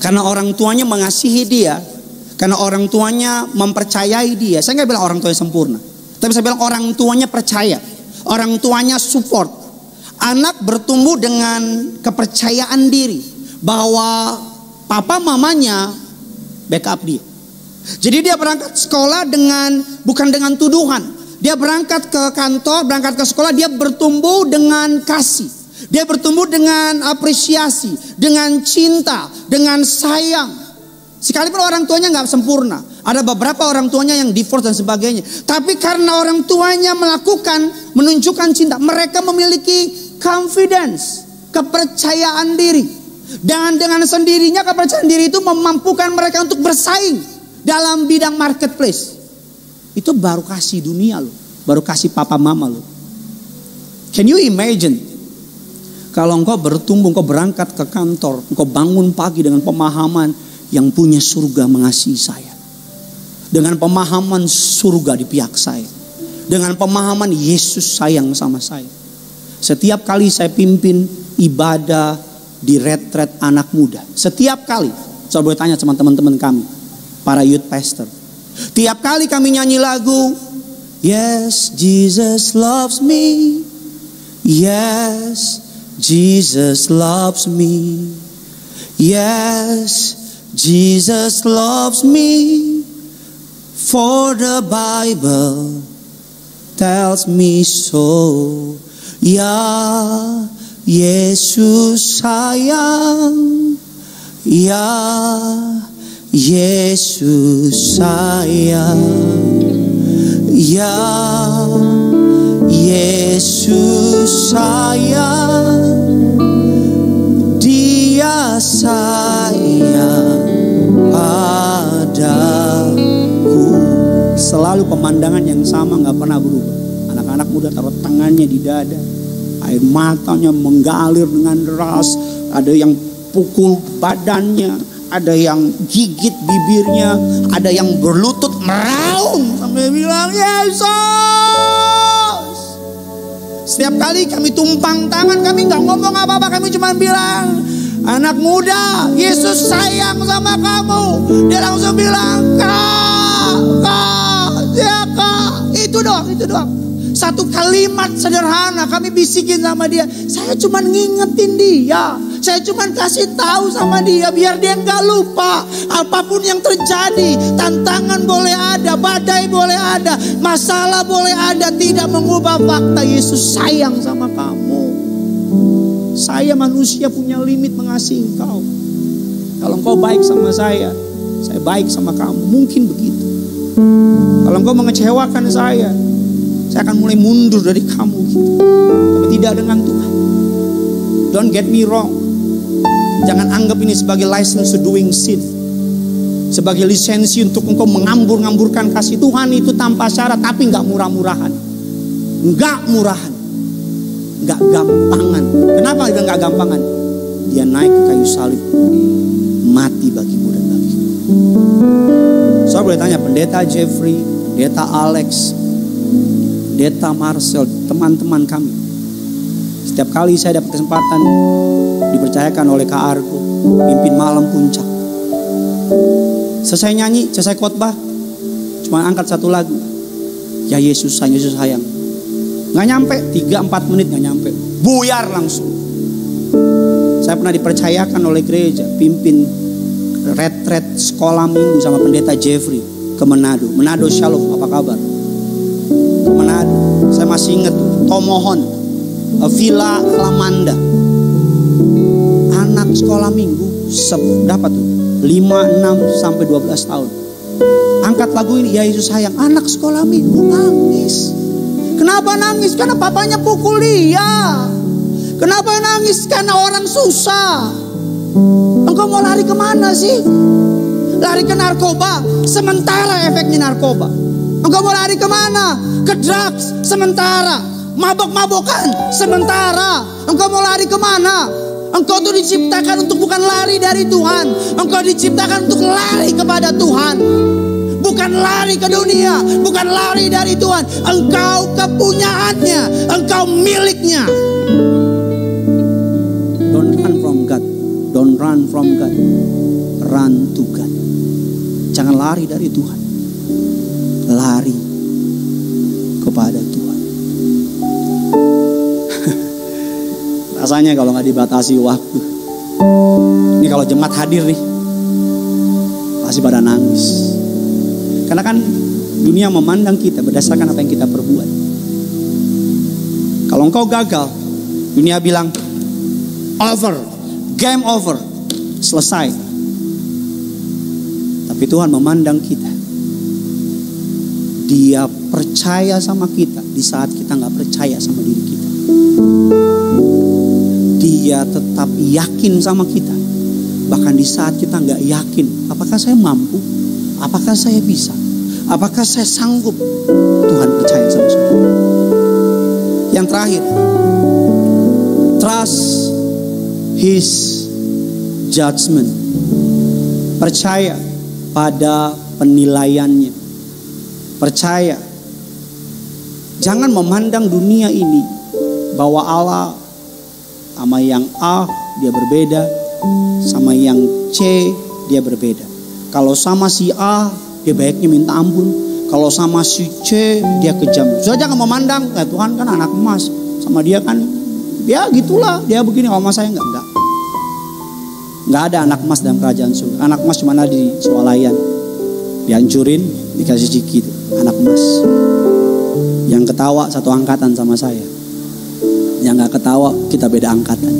Karena orang tuanya mengasihi dia, karena orang tuanya mempercayai dia. Saya nggak bilang orang tuanya sempurna, tapi saya bilang orang tuanya percaya, orang tuanya support. Anak bertumbuh dengan kepercayaan diri bahwa papa mamanya backup dia. Jadi dia berangkat sekolah bukan dengan tuduhan. Dia berangkat ke kantor, berangkat ke sekolah, dia bertumbuh dengan kasih. Dia bertumbuh dengan apresiasi, dengan cinta, dengan sayang. Sekalipun orang tuanya nggak sempurna, ada beberapa orang tuanya yang divorce dan sebagainya. Tapi karena orang tuanya menunjukkan cinta, mereka memiliki confidence, kepercayaan diri. Dan dengan sendirinya kepercayaan diri itu memampukan mereka untuk bersaing dalam bidang marketplace. Itu baru kasih dunia loh, baru kasih papa mama loh. Can you imagine? Kalau engkau bertumbuh, engkau berangkat ke kantor, engkau bangun pagi dengan pemahaman yang punya surga mengasihi saya, dengan pemahaman surga di pihak saya, dengan pemahaman Yesus sayang sama saya. Setiap kali saya pimpin ibadah di retret anak muda, setiap kali, saya boleh tanya sama teman-teman kami, para youth pastor. Tiap kali kami nyanyi lagu, Yes, Jesus loves me. Yes, Jesus loves me. Yes, Jesus loves me. For the Bible tells me so. Ya Yesus sayang, ya Yesus sayang, ya Yesus sayang, Dia sayang padaku. Selalu pemandangan yang sama, gak pernah berubah. Anak-anak muda taruh tangannya di dada, air matanya mengalir dengan deras. Ada yang pukul badannya, ada yang gigit bibirnya, ada yang berlutut meraung sampai bilang Yesus. Setiap kali kami tumpang tangan, kami gak ngomong apa-apa, kami cuma bilang, anak muda, Yesus sayang sama kamu. Dia langsung bilang, Kak, ya Kak. Itu doang. Satu kalimat sederhana kami bisikin sama dia. Saya cuma ngingetin dia. Saya cuma kasih tahu sama dia biar dia nggak lupa. Apapun yang terjadi, tantangan boleh ada, badai boleh ada, masalah boleh ada, tidak mengubah fakta Yesus sayang sama kamu. Saya manusia punya limit mengasihi engkau. Kalau engkau baik sama saya baik sama kamu. Mungkin begitu. Kalau engkau mengecewakan saya akan mulai mundur dari kamu gitu. Tapi tidak dengan Tuhan. Don't get me wrong. Jangan anggap ini sebagai license to doing sin, sebagai lisensi untuk engkau mengambur-ngamburkan kasih Tuhan itu tanpa syarat. Tapi gak murah-murahan, gak murahan, gak gampangan. Kenapa dia gak gampangan? Dia naik ke kayu salib, mati bagimu dan bagiku. Saya boleh tanya pendeta Jeffrey, pendeta Alex, pendeta Marcel, teman-teman kami. Setiap kali saya dapat kesempatan dipercayakan oleh Kak Argo pimpin malam puncak, selesai nyanyi, selesai khotbah, cuma angkat satu lagu, ya Yesus sayang, Yesus sayang. Gak nyampe 3-4 menit, gak nyampe, buyar langsung. Saya pernah dipercayakan oleh gereja pimpin retret sekolah minggu sama pendeta Jeffrey ke Manado. Manado Shalom, apa kabar? Ke Manado. Saya masih ingat Tomohon, Villa Lamanda. Anak sekolah minggu dapat tuh 5, 6 sampai 12 tahun. Angkat lagu ini, ya Yesus sayang. Anak sekolah minggu nangis. Kenapa nangis? Karena papanya pukul dia. Kenapa nangis? Karena orang susah. Engkau mau lari kemana sih? Lari ke narkoba, sementara efeknya narkoba. Engkau mau lari kemana? Ke drugs, sementara. Mabok-mabokan, sementara. Engkau mau lari kemana? Engkau tuh diciptakan untuk bukan lari dari Tuhan. Engkau diciptakan untuk lari kepada Tuhan. Bukan lari ke dunia, bukan lari dari Tuhan. Engkau kepunyaannya, engkau miliknya. Don't run from God. Don't run from God. Run to God. Jangan lari dari Tuhan. Lari kepada Tuhan. Rasanya kalau gak dibatasi waktu. Ini kalau jemaat hadir nih, pasti pada nangis. Karena kan dunia memandang kita berdasarkan apa yang kita perbuat. Kalau engkau gagal, dunia bilang over, game over, selesai. Tapi Tuhan memandang kita. Dia percaya sama kita di saat kita gak percaya sama diri kita. Dia tetap yakin sama kita. Bahkan di saat kita gak yakin, apakah saya mampu? Apakah saya bisa? Apakah saya sanggup? Tuhan percaya sama saya. Yang terakhir, trust His judgment. Percaya pada penilaiannya. Percaya. Jangan memandang dunia ini bahwa Allah sama yang A dia berbeda, sama yang C dia berbeda. Kalau sama si A dia baiknya minta ampun, kalau sama si C dia kejam. Saja nggak memandang, Tuhan kan anak emas, sama dia kan ya gitulah, dia begini. Kalau sama saya enggak. Nggak ada anak emas dalam kerajaan surga. Anak emas cuma ada di swalayan, dihancurin, dikasih ciki itu, anak emas. Yang ketawa satu angkatan sama saya, yang nggak ketawa kita beda angkatan.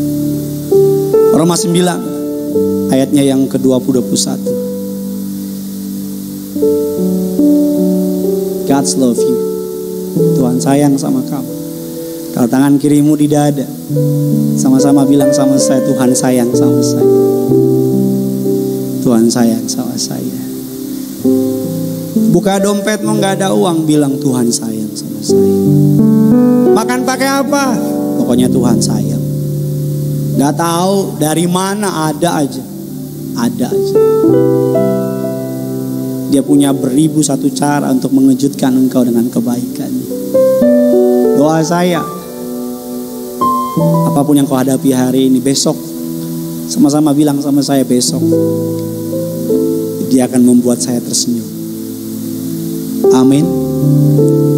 Roma 9 ayatnya yang ke-20-21. God's love you. Tuhan sayang sama kamu. Kalau tangan kirimu di dada, sama-sama bilang sama saya, Tuhan sayang sama saya. Tuhan sayang sama saya. Buka dompetmu nggak ada uang, bilang Tuhan sayang sama saya. Makan pakai apa? Pokoknya Tuhan sayang. Nggak tahu dari mana, ada aja. Dia punya 1001 cara untuk mengejutkan engkau dengan kebaikannya. Doa saya, apapun yang kau hadapi hari ini, besok sama-sama bilang sama saya, besok dia akan membuat saya tersenyum. Amin.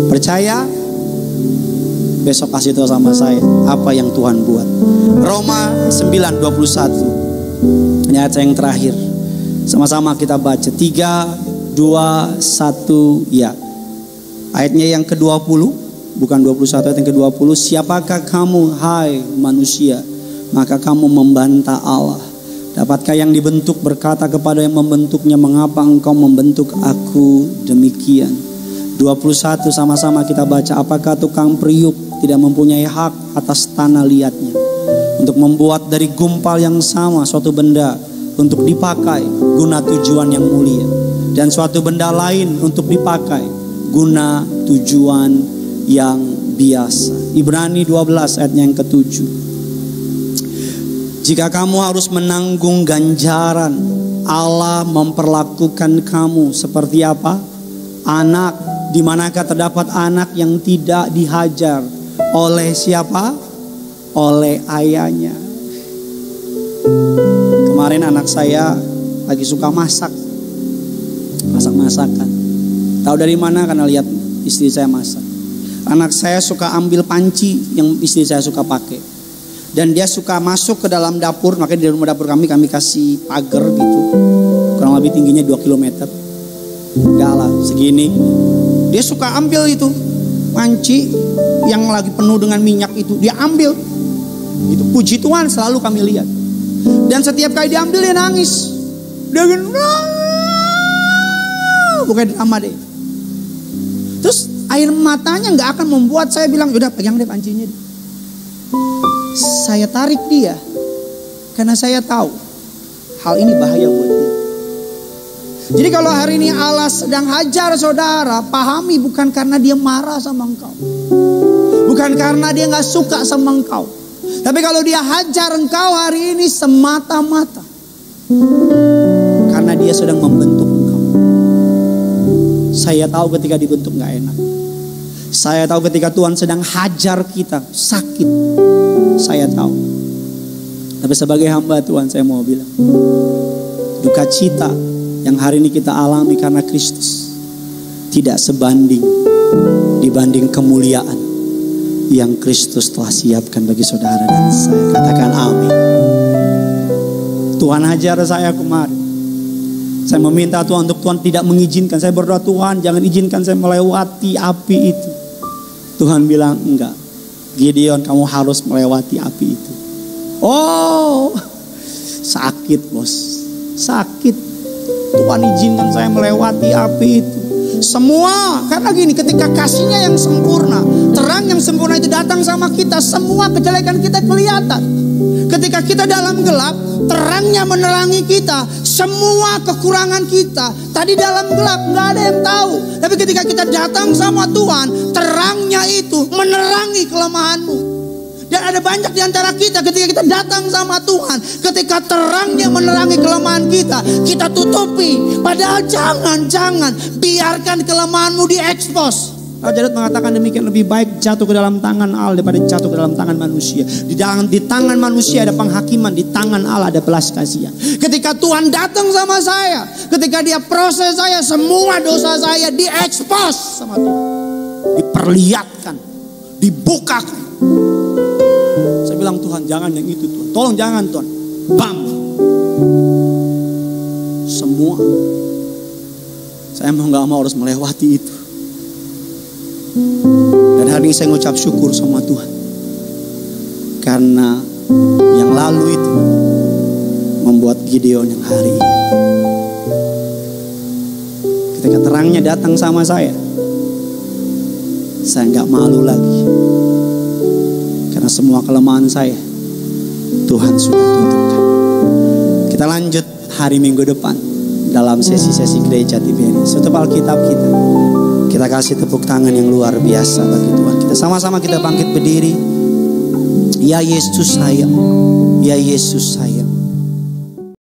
Percaya? Besok kasih tahu sama saya apa yang Tuhan buat. Roma 9:21. Ini ayat yang terakhir. Sama-sama kita baca. 3, 2, 1 ya. Ayatnya yang ke-20, bukan 21, ayat yang ke-20. Siapakah kamu hai manusia, maka kamu membantah Allah? Dapatkah yang dibentuk berkata kepada yang membentuknya, mengapa engkau membentuk aku demikian? 21 sama-sama kita baca. Apakah tukang periuk tidak mempunyai hak atas tanah liatnya, untuk membuat dari gumpal yang sama suatu benda untuk dipakai guna tujuan yang mulia, dan suatu benda lain untuk dipakai guna tujuan yang biasa. Ibrani 12 ayat yang ke-7. Jika kamu harus menanggung ganjaran, Allah memperlakukan kamu seperti apa? Anak. Di manakah terdapat anak yang tidak dihajar oleh siapa? Oleh ayahnya. Kemarin anak saya lagi suka masak-masakan. Tahu dari mana? Karena lihat istri saya masak. Anak saya suka ambil panci yang istri saya suka pakai, dan dia suka masuk ke dalam dapur. Makanya di rumah dapur kami kasih pagar gitu, kurang lebih tingginya 2 km. Enggak lah, segini. Dia suka ambil itu panci yang lagi penuh dengan minyak itu, dia ambil. Itu puji Tuhan selalu kami lihat. Dan setiap kali diambil dia nangis. Dia bukan drama deh. Terus air matanya nggak akan membuat saya bilang, udah pegang deh pancinya. Saya tarik dia karena saya tahu hal ini bahaya buat dia. Jadi kalau hari ini Allah sedang hajar saudara, pahami bukan karena dia marah sama engkau, bukan karena dia gak suka sama engkau. Tapi kalau dia hajar engkau hari ini semata-mata karena dia sedang membentuk engkau. Saya tahu ketika dibentuk gak enak. Saya tahu ketika Tuhan sedang hajar kita sakit. Saya tahu. Tapi sebagai hamba Tuhan saya mau bilang, duka cita yang hari ini kita alami karena Kristus tidak sebanding dibanding kemuliaan yang Kristus telah siapkan bagi saudara dan saya. Katakan amin. Tuhan hajar saya kemarin. Saya meminta Tuhan untuk Tuhan tidak mengizinkan. Saya berdoa, Tuhan jangan izinkan saya melewati api itu. Tuhan bilang enggak, Gideon kamu harus melewati api itu. Oh, sakit bos, sakit. Tuhan izinkan saya melewati api itu. Semua karena gini, ketika kasihnya yang sempurna, terang yang sempurna itu datang sama kita, semua kejelekan kita kelihatan. Ketika kita dalam gelap, terangnya menerangi kita. Semua kekurangan kita tadi dalam gelap gak ada yang tahu. Tapi ketika kita datang sama Tuhan, terangnya itu menerangi kelemahanmu. Dan ada banyak di antara kita ketika kita datang sama Tuhan, ketika terangnya menerangi kelemahan kita, kita tutupi. Padahal jangan biarkan kelemahanmu diekspos. Raja Daud mengatakan demikian, lebih baik jatuh ke dalam tangan Allah daripada jatuh ke dalam tangan manusia. Di tangan manusia ada penghakiman, di tangan Allah ada belas kasihan. Ketika Tuhan datang sama saya, ketika Dia proses saya, semua dosa saya diekspos sama Tuhan, diperlihatkan, dibukakan. Saya bilang, Tuhan jangan yang itu Tuhan, tolong jangan Tuhan. Bam, semua saya mau nggak mau harus melewati itu. Dan hari ini saya ngucap syukur sama Tuhan, karena yang lalu itu membuat Gideon yang hari ini. Ketika terangnya datang sama saya nggak malu lagi, karena semua kelemahan saya Tuhan sudah tutupkan. Kita lanjut hari Minggu depan dalam sesi-sesi gereja Tiberias. Tutup Alkitab kita. Kita kasih tepuk tangan yang luar biasa bagi Tuhan. Kita sama-sama kita bangkit berdiri. Ya Yesus sayang, ya Yesus sayang.